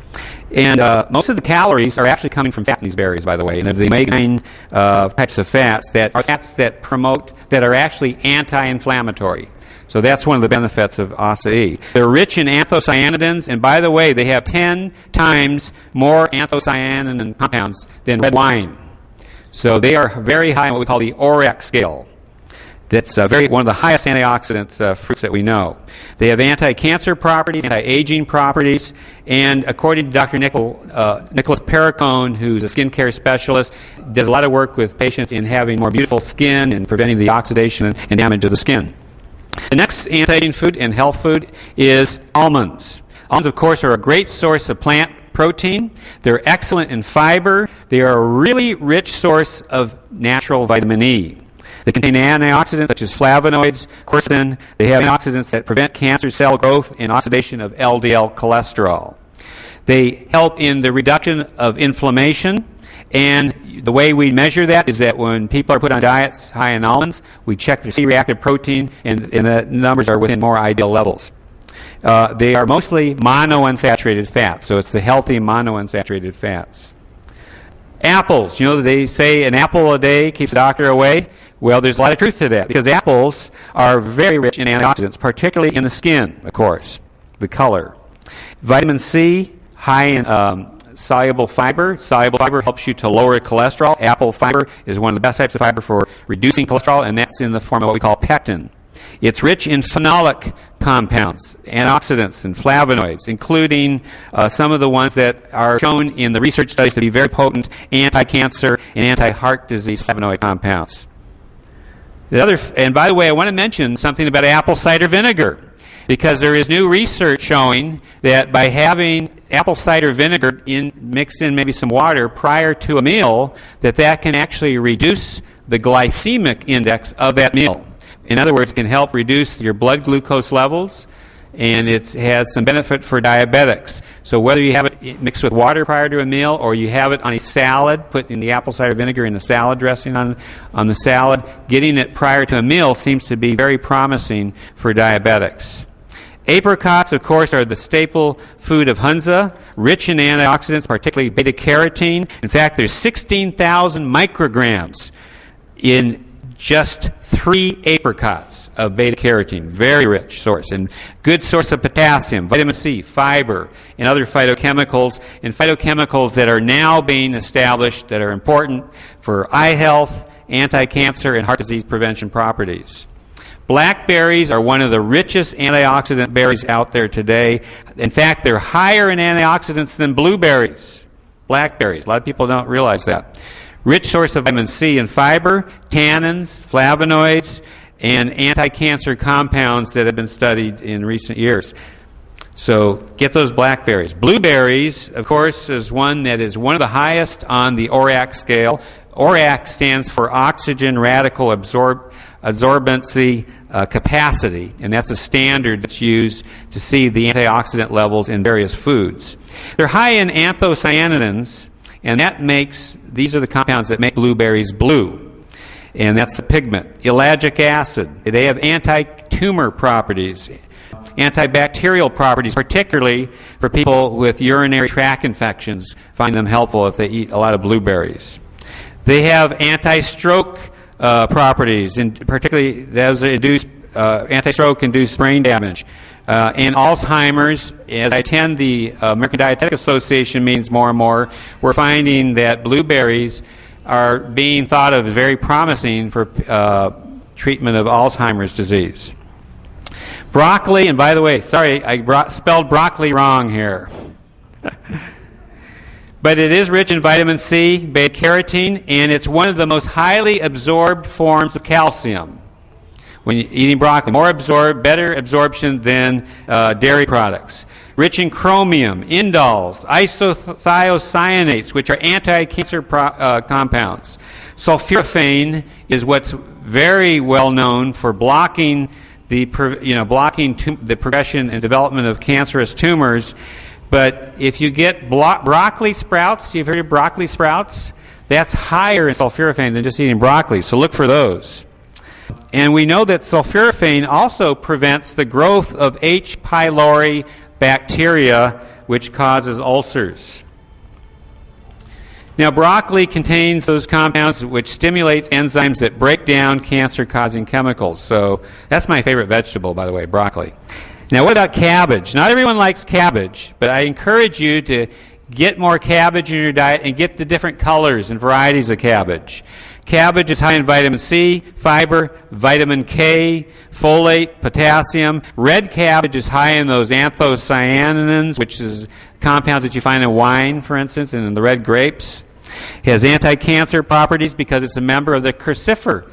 And most of the calories are actually coming from fat in these berries, by the way. And they're the omega-9 types of fats that are actually anti-inflammatory. So that's one of the benefits of acai. They're rich in anthocyanidins, and by the way, they have 10 times more anthocyanin compounds than red wine. So they are very high on what we call the ORAC scale. That's one of the highest antioxidant fruits that we know. They have anti-cancer properties, anti-aging properties, and according to Dr. Nicholas Perricone, who's a skincare specialist, does a lot of work with patients in having more beautiful skin and preventing the oxidation and damage of the skin. The next anti-aging food and health food is almonds. Almonds, of course, are a great source of plant protein. They're excellent in fiber. They are a really rich source of natural vitamin E. They contain antioxidants such as flavonoids, quercetin. They have antioxidants that prevent cancer cell growth and oxidation of LDL cholesterol. They help in the reduction of inflammation, And the way we measure that is that when people are put on diets high in almonds, we check their C-reactive protein, and the numbers are within more ideal levels. They are mostly monounsaturated fats, so it's the healthy monounsaturated fats. Apples, they say an apple a day keeps the doctor away. Well, there's a lot of truth to that, because apples are very rich in antioxidants, particularly in the skin, of course, the color. Vitamin C, high in soluble fiber. Soluble fiber helps you to lower cholesterol. Apple fiber is one of the best types of fiber for reducing cholesterol, and that's in the form of what we call pectin. It's rich in phenolic compounds, antioxidants, and flavonoids, including some of the ones that are shown in the research studies to be very potent anti-cancer and anti-heart disease flavonoid compounds. And by the way, I want to mention something about apple cider vinegar, because there is new research showing that by having apple cider vinegar mixed in maybe some water prior to a meal, that can actually reduce the glycemic index of that meal. In other words, it can help reduce your blood glucose levels, and it has some benefit for diabetics. So whether you have it mixed with water prior to a meal, or you have it on a salad, put in the apple cider vinegar in the salad dressing on the salad, getting it prior to a meal seems to be very promising for diabetics. Apricots, of course, are the staple food of Hunza, rich in antioxidants, particularly beta-carotene. In fact, there's 16,000 micrograms in just 3 apricots of beta-carotene. Very rich source, and good source of potassium, vitamin C, fiber, and other phytochemicals, that are now being established that are important for eye health, anti-cancer, and heart disease prevention properties. Blackberries are one of the richest antioxidant berries out there today. In fact, they're higher in antioxidants than blueberries. Blackberries. A lot of people don't realize that. Rich source of vitamin C and fiber, tannins, flavonoids, and anti-cancer compounds that have been studied in recent years. So get those blackberries. Blueberries, of course, is one that is one of the highest on the ORAC scale. ORAC stands for oxygen radical absorbency capacity, and that's a standard that's used to see the antioxidant levels in various foods. They're high in anthocyanins, and these are the compounds that make blueberries blue, and that's the pigment. Ellagic acid, they have anti-tumor properties, antibacterial properties, particularly for people with urinary tract infections. Find them helpful if they eat a lot of blueberries. They have anti-stroke properties, and particularly those that induce anti-stroke induce brain damage. And Alzheimer's, as I attend the American Dietetic Association meetings more and more, we're finding that blueberries are being thought of as very promising for treatment of Alzheimer's disease. Broccoli, and by the way, sorry, I spelled broccoli wrong here. But it is rich in vitamin C, beta-carotene, and it's one of the most highly absorbed forms of calcium. When you're eating broccoli, better absorption than dairy products. Rich in chromium, indoles, isothiocyanates, which are anti-cancer compounds. Sulforaphane is what's very well known for blocking the progression and development of cancerous tumors. But if you get broccoli sprouts, you've heard of broccoli sprouts? That's higher in sulforaphane than just eating broccoli, so look for those. And we know that sulforaphane also prevents the growth of H. pylori bacteria, which causes ulcers. Now, broccoli contains those compounds which stimulate enzymes that break down cancer-causing chemicals. So that's my favorite vegetable, by the way, broccoli. Now, what about cabbage? Not everyone likes cabbage, but I encourage you to get more cabbage in your diet and get the different colors and varieties of cabbage. Cabbage is high in vitamin C, fiber, vitamin K, folate, potassium. Red cabbage is high in those anthocyanins, which is compounds that you find in wine, for instance, and in the red grapes. It has anti-cancer properties because it's a member of the crucifer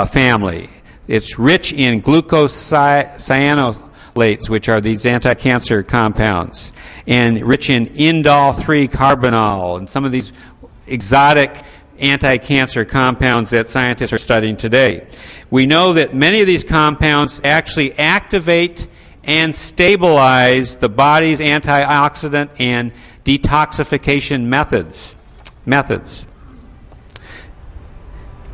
family. It's rich in glucosinolates, which are these anti-cancer compounds, and rich in indole-3 carbinol and some of these exotic anti-cancer compounds that scientists are studying today. We know that many of these compounds actually activate and stabilize the body's antioxidant and detoxification methods. methods.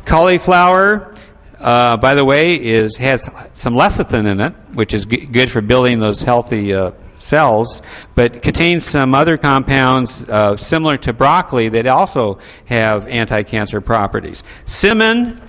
Cauliflower, by the way, has some lecithin in it, which is good for building those healthy cells, but contains some other compounds similar to broccoli that also have anti-cancer properties. Cinnamon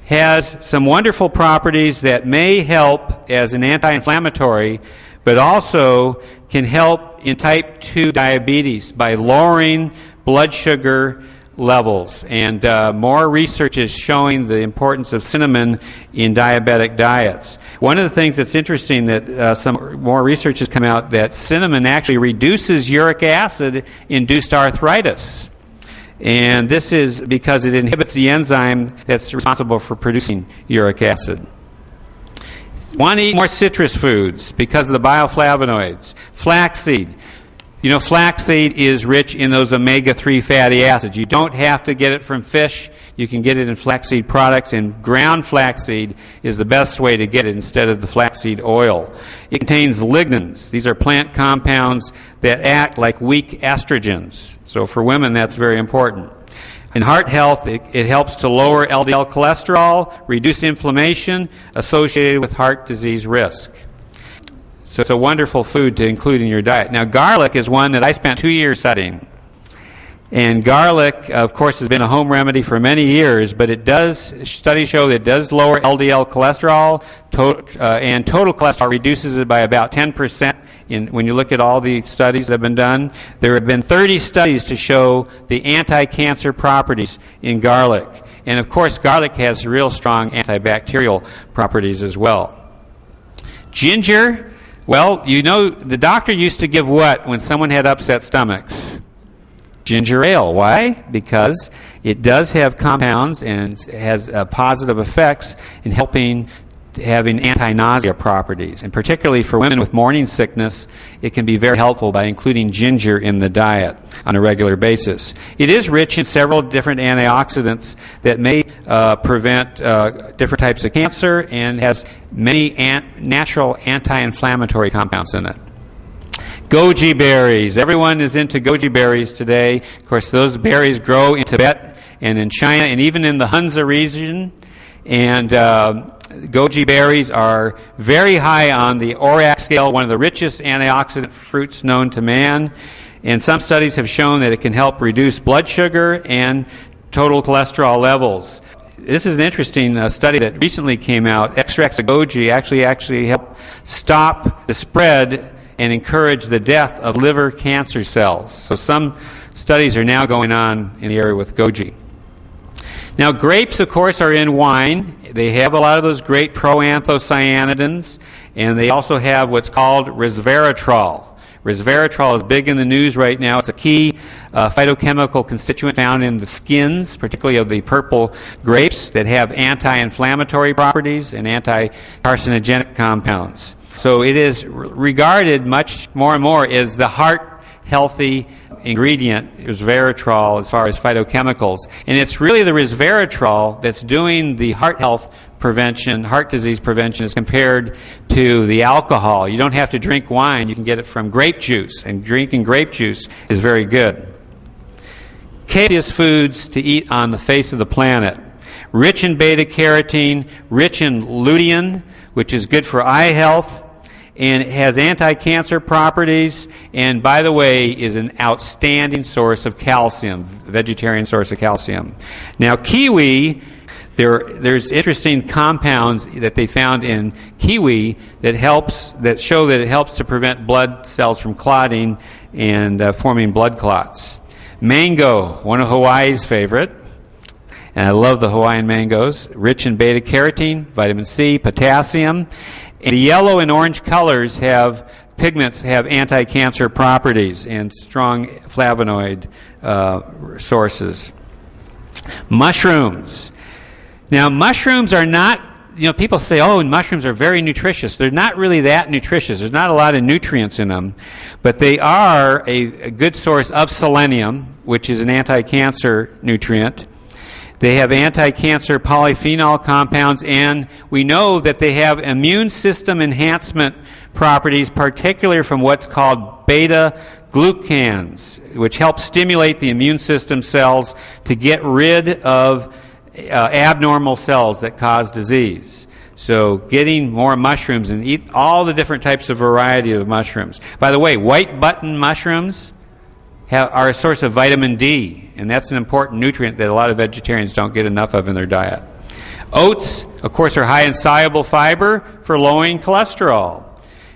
has some wonderful properties that may help as an anti-inflammatory, but also can help in type 2 diabetes by lowering blood sugar levels. And more research is showing the importance of cinnamon in diabetic diets. One of the things that's interesting that some more research has come out that cinnamon actually reduces uric acid-induced arthritis. And this is because it inhibits the enzyme that's responsible for producing uric acid. Want to eat more citrus foods because of the bioflavonoids. Flaxseed. You know, flaxseed is rich in those omega-3 fatty acids. You don't have to get it from fish. You can get it in flaxseed products, and ground flaxseed is the best way to get it instead of the flaxseed oil. It contains lignans. These are plant compounds that act like weak estrogens. So for women, that's very important. In heart health, it helps to lower LDL cholesterol, reduce inflammation associated with heart disease risk. So it's a wonderful food to include in your diet. Now, garlic is one that I spent 2 years studying. And garlic, of course, has been a home remedy for many years, but studies show that it does lower LDL cholesterol, and total cholesterol reduces it by about 10%. When you look at all the studies that have been done, there have been 30 studies to show the anti-cancer properties in garlic. And of course, garlic has real strong antibacterial properties as well. Ginger, well, you know, the doctor used to give what when someone had upset stomachs? Ginger ale. Why? Because it does have compounds and has positive effects in helping having anti-nausea properties. And particularly for women with morning sickness, it can be very helpful by including ginger in the diet on a regular basis. It is rich in several different antioxidants that may prevent different types of cancer and has many natural anti-inflammatory compounds in it. Goji berries. Everyone is into goji berries today. Of course, those berries grow in Tibet and in China and even in the Hunza region. And goji berries are very high on the ORAC scale, one of the richest antioxidant fruits known to man. And some studies have shown that it can help reduce blood sugar and total cholesterol levels. This is an interesting study that recently came out. Extracts of goji actually help stop the spread and encourage the death of liver cancer cells. So some studies are now going on in the area with goji. Now, grapes, of course, are in wine. They have a lot of those great proanthocyanidins, and they also have what's called resveratrol. Resveratrol is big in the news right now. It's a key phytochemical constituent found in the skins, particularly of the purple grapes, that have anti-inflammatory properties and anti-carcinogenic compounds. So it is regarded much more and more as the heart-healthy ingredient, resveratrol, as far as phytochemicals. And it's really the resveratrol that's doing the heart health prevention, heart disease prevention, as compared to the alcohol. You don't have to drink wine. You can get it from grape juice, and drinking grape juice is very good. Healthiest foods to eat on the face of the planet. Rich in beta-carotene, rich in lutein, which is good for eye health, and it has anti-cancer properties, and by the way, is an outstanding source of calcium, vegetarian source of calcium. Now, kiwi, there's interesting compounds that they found in kiwi that show that it helps to prevent blood cells from clotting and forming blood clots. Mango, one of Hawaii's favorite. And I love the Hawaiian mangoes. Rich in beta-carotene, vitamin C, potassium. And the yellow and orange colors pigments have anti-cancer properties and strong flavonoid sources. Mushrooms. Now, mushrooms are not, people say, oh, mushrooms are very nutritious. They're not really that nutritious. There's not a lot of nutrients in them. But they are a good source of selenium, which is an anti-cancer nutrient. They have anti-cancer polyphenol compounds, and we know that they have immune system enhancement properties, particularly from what's called beta-glucuronidase. glucans, which help stimulate the immune system cells to get rid of abnormal cells that cause disease. So getting more mushrooms, and eat all the different types of variety of mushrooms. By the way, white button mushrooms are a source of vitamin D, and that's an important nutrient that a lot of vegetarians don't get enough of in their diet. Oats, of course, are high in soluble fiber for lowering cholesterol.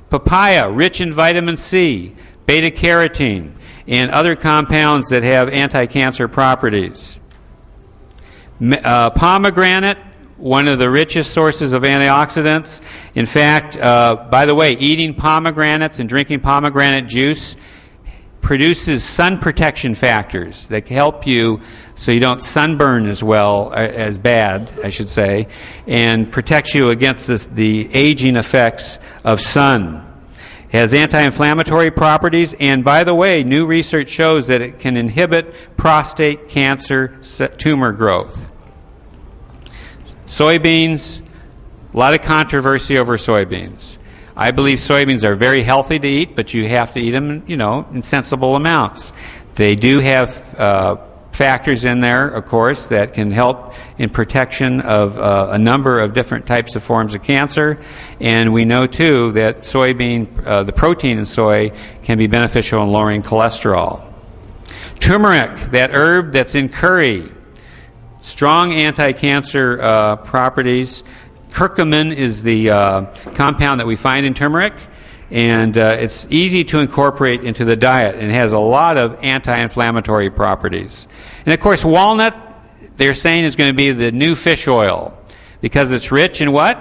Papaya, rich in vitamin C, beta-carotene, and other compounds that have anti-cancer properties. Pomegranate, one of the richest sources of antioxidants. In fact, by the way, eating pomegranates and drinking pomegranate juice produces sun protection factors that help you so you don't sunburn as well, as bad, I should say, and protects you against the aging effects of sun. It has anti-inflammatory properties, and by the way, new research shows that it can inhibit prostate cancer tumor growth. Soybeans, a lot of controversy over soybeans. I believe soybeans are very healthy to eat, but you have to eat them, in sensible amounts. They do have factors in there, of course, that can help in protection of a number of different types of forms of cancer. And we know, too, that the protein in soy can be beneficial in lowering cholesterol. Turmeric, that herb that's in curry, strong anti-cancer properties. Curcumin is the compound that we find in turmeric, and it's easy to incorporate into the diet, and has a lot of anti-inflammatory properties. And of course, walnut, they're saying, is going to be the new fish oil because it's rich in what?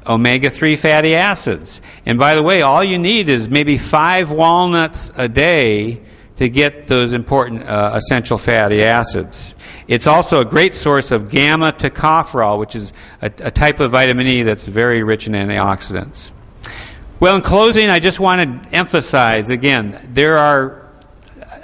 Omega-3 fatty acids. And by the way, all you need is maybe 5 walnuts a day to get those important essential fatty acids. It's also a great source of gamma-tocopherol, which is a type of vitamin E that's very rich in antioxidants. Well, in closing, I just want to emphasize, again,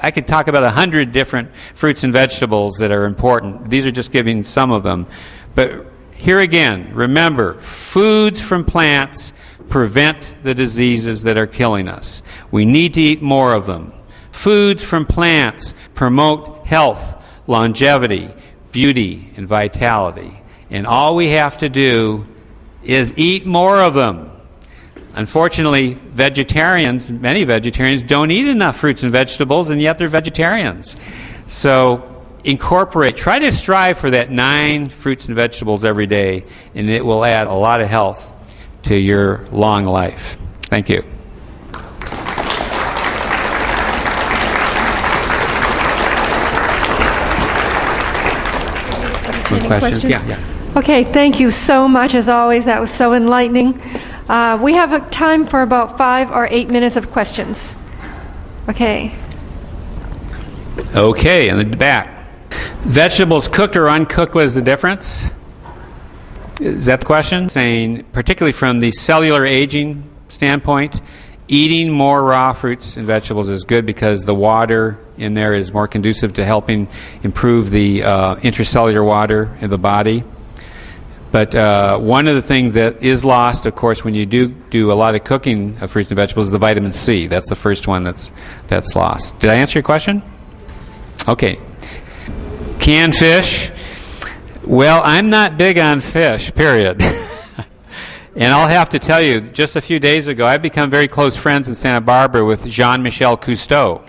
I could talk about 100 different fruits and vegetables that are important. These are just giving some of them. But here again, remember, foods from plants prevent the diseases that are killing us. We need to eat more of them. Foods from plants promote health, longevity, beauty, and vitality. And all we have to do is eat more of them. Unfortunately, many vegetarians don't eat enough fruits and vegetables, and yet they're vegetarians. So try to strive for that 9 fruits and vegetables every day, and it will add a lot of health to your long life. Thank you. Any questions? Yeah. Okay, thank you so much, as always. That was so enlightening. We have a time for about 5 or 8 minutes of questions. Okay. Okay, in the back. Vegetables cooked or uncooked, what is the difference? Is that the question? Saying, particularly from the cellular aging standpoint, eating more raw fruits and vegetables is good because the water in there is more conducive to helping improve the intracellular water in the body. But one of the things that is lost, of course, when you do a lot of cooking of fruits and vegetables is the vitamin C. That's the first one that's lost. Did I answer your question? Okay. Canned fish. Well, I'm not big on fish, period. And I'll have to tell you, just a few days ago, I've become very close friends in Santa Barbara with Jean-Michel Cousteau.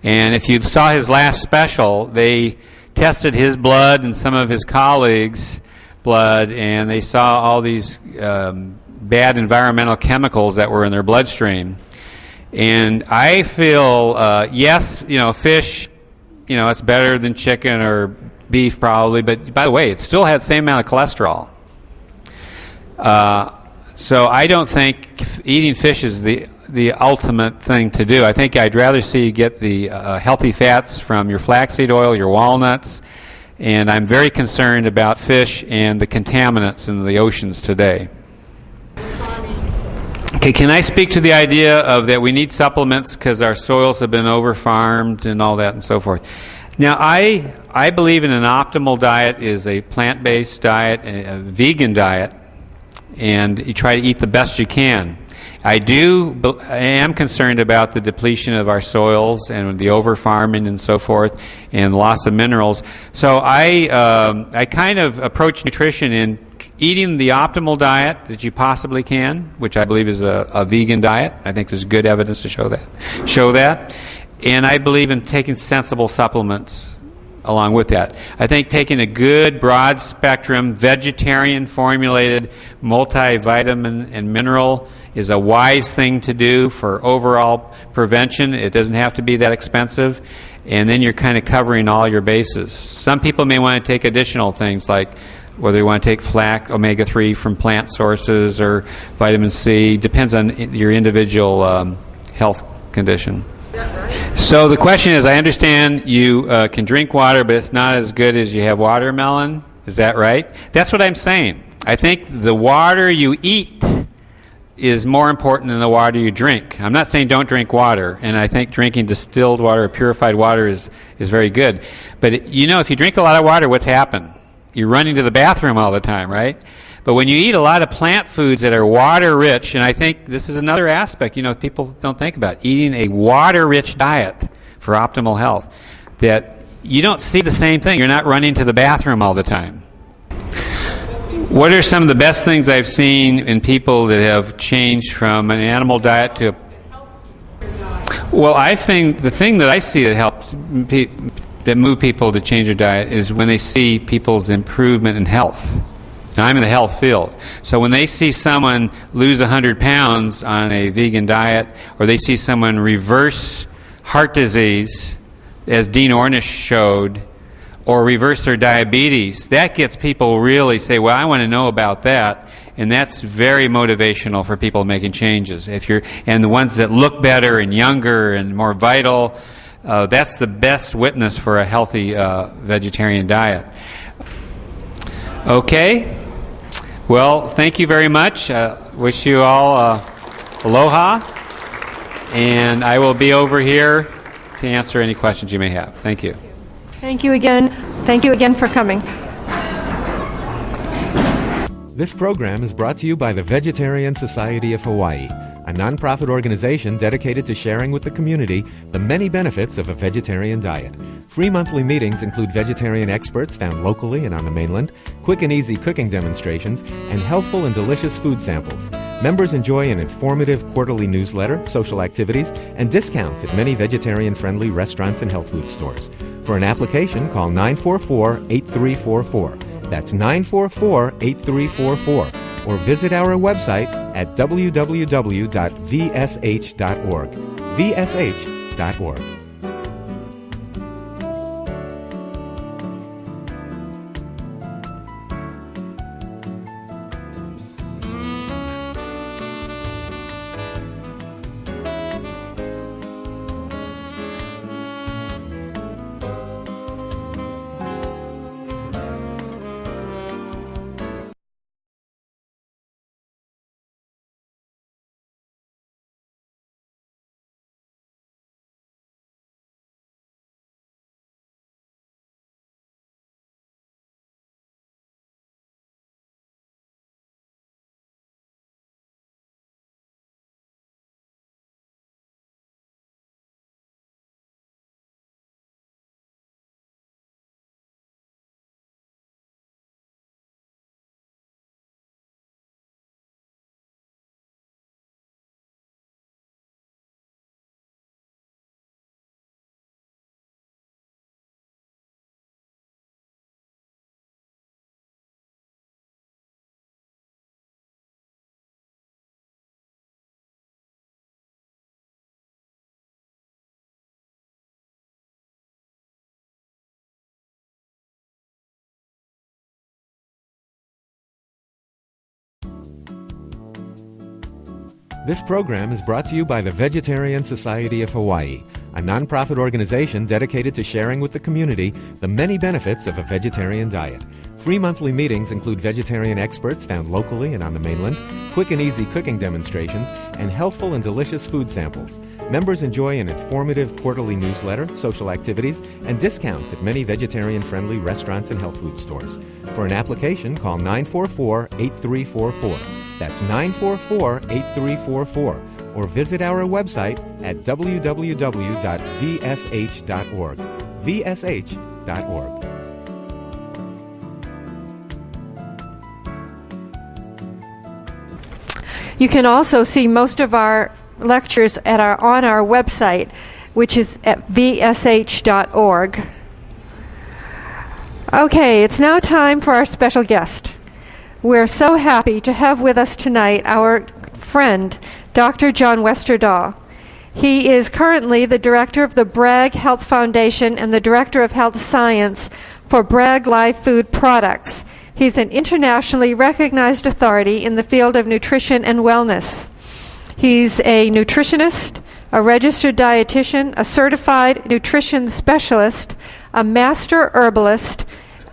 And if you saw his last special, they tested his blood and some of his colleagues' blood, and they saw all these bad environmental chemicals that were in their bloodstream. And I feel, yes, fish, it's better than chicken or beef probably, but by the way, it still had the same amount of cholesterol. So I don't think eating fish is the ultimate thing to do. I think I'd rather see you get the healthy fats from your flaxseed oil, your walnuts, and I'm very concerned about fish and the contaminants in the oceans today. Okay, can I speak to the idea of that we need supplements because our soils have been over-farmed and all that and so forth? Now, I believe in an optimal diet is a plant-based diet, a vegan diet, and you try to eat the best you can. I am concerned about the depletion of our soils and the over-farming and so forth and loss of minerals. So I kind of approach nutrition in eating the optimal diet that you possibly can, which I believe is a vegan diet. I think there's good evidence to show that. And I believe in taking sensible supplements along with that. I think taking a good, broad-spectrum, vegetarian-formulated multivitamin and mineral is a wise thing to do for overall prevention. It doesn't have to be that expensive. And then you're kind of covering all your bases. Some people may want to take additional things like whether you want to take flax, omega-3 from plant sources, or vitamin C. Depends on your individual health condition. So the question is, I understand you can drink water, but it's not as good as you have watermelon. Is that right? That's what I'm saying. I think the water you eat is more important than the water you drink. I'm not saying don't drink water, and I think drinking distilled water or purified water is very good. But, if you drink a lot of water, what's happened? You're running to the bathroom all the time, right? But when you eat a lot of plant foods that are water-rich, and I think this is another aspect, people don't think about, eating a water-rich diet for optimal health, that you don't see the same thing. You're not running to the bathroom all the time. What are some of the best things I've seen in people that have changed from an animal diet to Well, I think the thing that I see that helps that move people to change their diet is when they see people's improvement in health. Now, I'm in the health field. So when they see someone lose 100 pounds on a vegan diet, or they see someone reverse heart disease, as Dean Ornish showed, or reverse their diabetes, that gets people really say, well, I want to know about that. And that's very motivational for people making changes. And the ones that look better and younger and more vital, that's the best witness for a healthy vegetarian diet. Okay. Well, thank you very much. Wish you all aloha. And I will be over here to answer any questions you may have. Thank you. Thank you again. Thank you again for coming. This program is brought to you by the Vegetarian Society of Hawaii, a nonprofit organization dedicated to sharing with the community the many benefits of a vegetarian diet. Free monthly meetings include vegetarian experts found locally and on the mainland, quick and easy cooking demonstrations, and healthful and delicious food samples. Members enjoy an informative quarterly newsletter, social activities, and discounts at many vegetarian-friendly restaurants and health food stores. For an application, call 944-8344. That's 944-8344. Or visit our website at www.vsh.org. vsh.org. This program is brought to you by the Vegetarian Society of Hawaii, a nonprofit organization dedicated to sharing with the community the many benefits of a vegetarian diet. Free monthly meetings include vegetarian experts found locally and on the mainland, quick and easy cooking demonstrations, and healthful and delicious food samples. Members enjoy an informative quarterly newsletter, social activities, and discounts at many vegetarian-friendly restaurants and health food stores. For an application, call 944-8344. That's 944-8344. Or visit our website at www.vsh.org. vsh.org. You can also see most of our lectures on our website, which is at vsh.org. Okay, it's now time for our special guest. We're so happy to have with us tonight our friend, Dr. John Westerdahl. He is currently the director of the Bragg Health Foundation and the director of health science for Bragg Live Food Products. He's an internationally recognized authority in the field of nutrition and wellness. He's a nutritionist, a registered dietitian, a certified nutrition specialist, a master herbalist.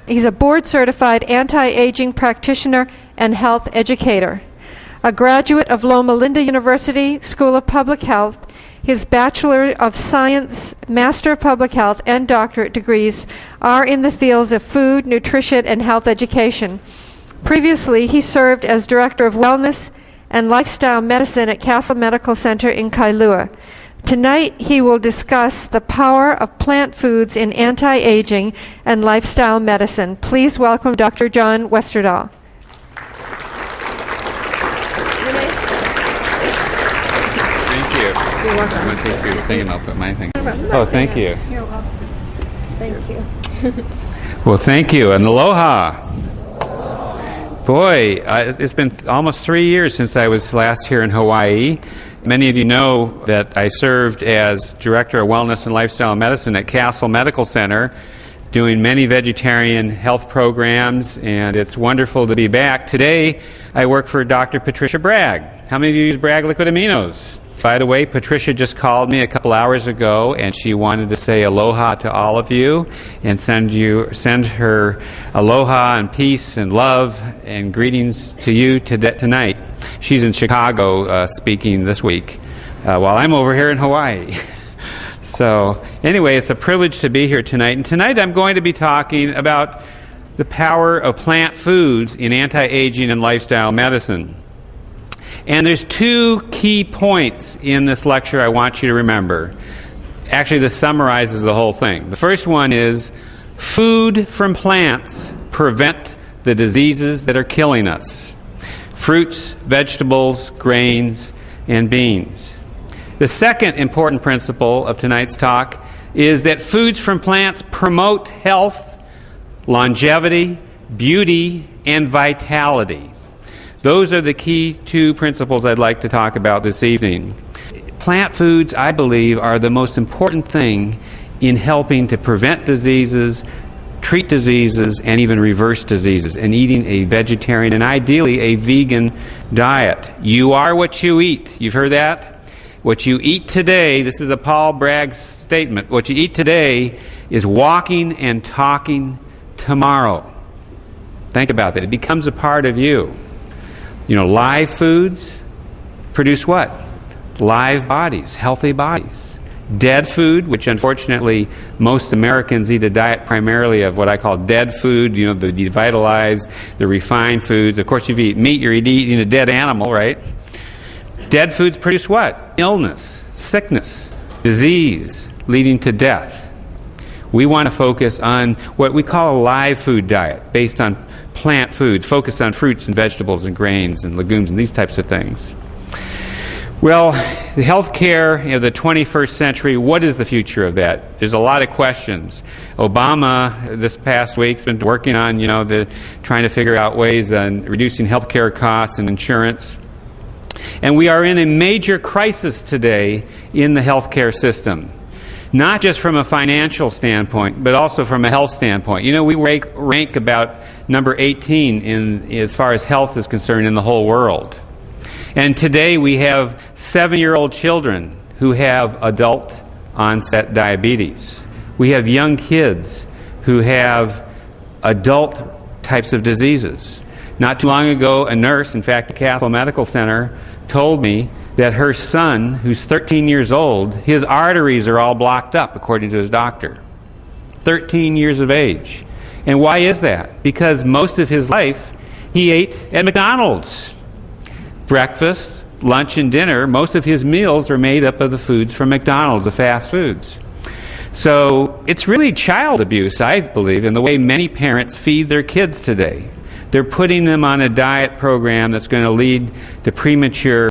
He's a board-certified anti-aging practitioner and health educator. A graduate of Loma Linda University School of Public Health, his Bachelor of Science, Master of Public Health, and doctorate degrees are in the fields of food, nutrition, and health education. Previously, he served as Director of Wellness and Lifestyle Medicine at Castle Medical Center in Kailua. Tonight, he will discuss the power of plant foods in anti-aging and lifestyle medicine. Please welcome Dr. John Westerdahl. Thank you. You're welcome. I'm going to take your thing and I'll put my thing. Oh, thank you. You're welcome. Thank you. Well, thank you, and aloha. Boy, it's been almost 3 years since I was last here in Hawaii. Many of you know that I served as Director of Wellness and Lifestyle Medicine at Castle Medical Center, doing many vegetarian health programs, and it's wonderful to be back. Today, I work for Dr. Patricia Bragg. How many of you use Bragg Liquid Aminos? By the way, Patricia just called me a couple hours ago, and she wanted to say aloha to all of you and send her aloha and peace and love and greetings to you tonight. She's in Chicago speaking this week, while I'm over here in Hawaii. So anyway, it's a privilege to be here tonight. And tonight I'm going to be talking about the power of plant foods in anti-aging and lifestyle medicine. And there's two key points in this lecture I want you to remember. Actually, this summarizes the whole thing. The first one is food from plants prevent the diseases that are killing us. Fruits, vegetables, grains, and beans. The second important principle of tonight's talk is that foods from plants promote health, longevity, beauty, and vitality. Those are the key two principles I'd like to talk about this evening. Plant foods, I believe, are the most important thing in helping to prevent diseases, treat diseases, and even reverse diseases, and eating a vegetarian and ideally a vegan diet. You are what you eat. You've heard that? What you eat today, this is a Paul Bragg statement, what you eat today is walking and talking tomorrow. Think about that. It becomes a part of you. You know, live foods produce what? Live bodies, healthy bodies. Dead food, which unfortunately most Americans eat a diet primarily of what I call dead food, you know, the devitalized, the refined foods. Of course, if you eat meat, you're eating a dead animal, right? Dead foods produce what? Illness, sickness, disease, leading to death. We want to focus on what we call a live food diet, based on plant foods, focused on fruits and vegetables and grains and legumes and these types of things. Well, the healthcare of the 21st century, what is the future of that? There's a lot of questions. Obama, this past week, has been working on, trying to figure out ways on reducing healthcare costs and insurance. And we are in a major crisis today in the healthcare system. Not just from a financial standpoint, but also from a health standpoint. You know, we rank about number 18 as far as health is concerned in the whole world. And today we have 7-year-old children who have adult onset diabetes. We have young kids who have adult types of diseases. Not too long ago, a nurse, in fact, at Castle Medical Center, told me that her son, who's 13 years old, his arteries are all blocked up, according to his doctor. 13 years of age. And why is that? Because most of his life, he ate at McDonald's. breakfast, lunch, and dinner, most of his meals are made up of the foods from McDonald's, the fast foods. So it's really child abuse, I believe, in the way many parents feed their kids today. They're putting them on a diet program that's going to lead to premature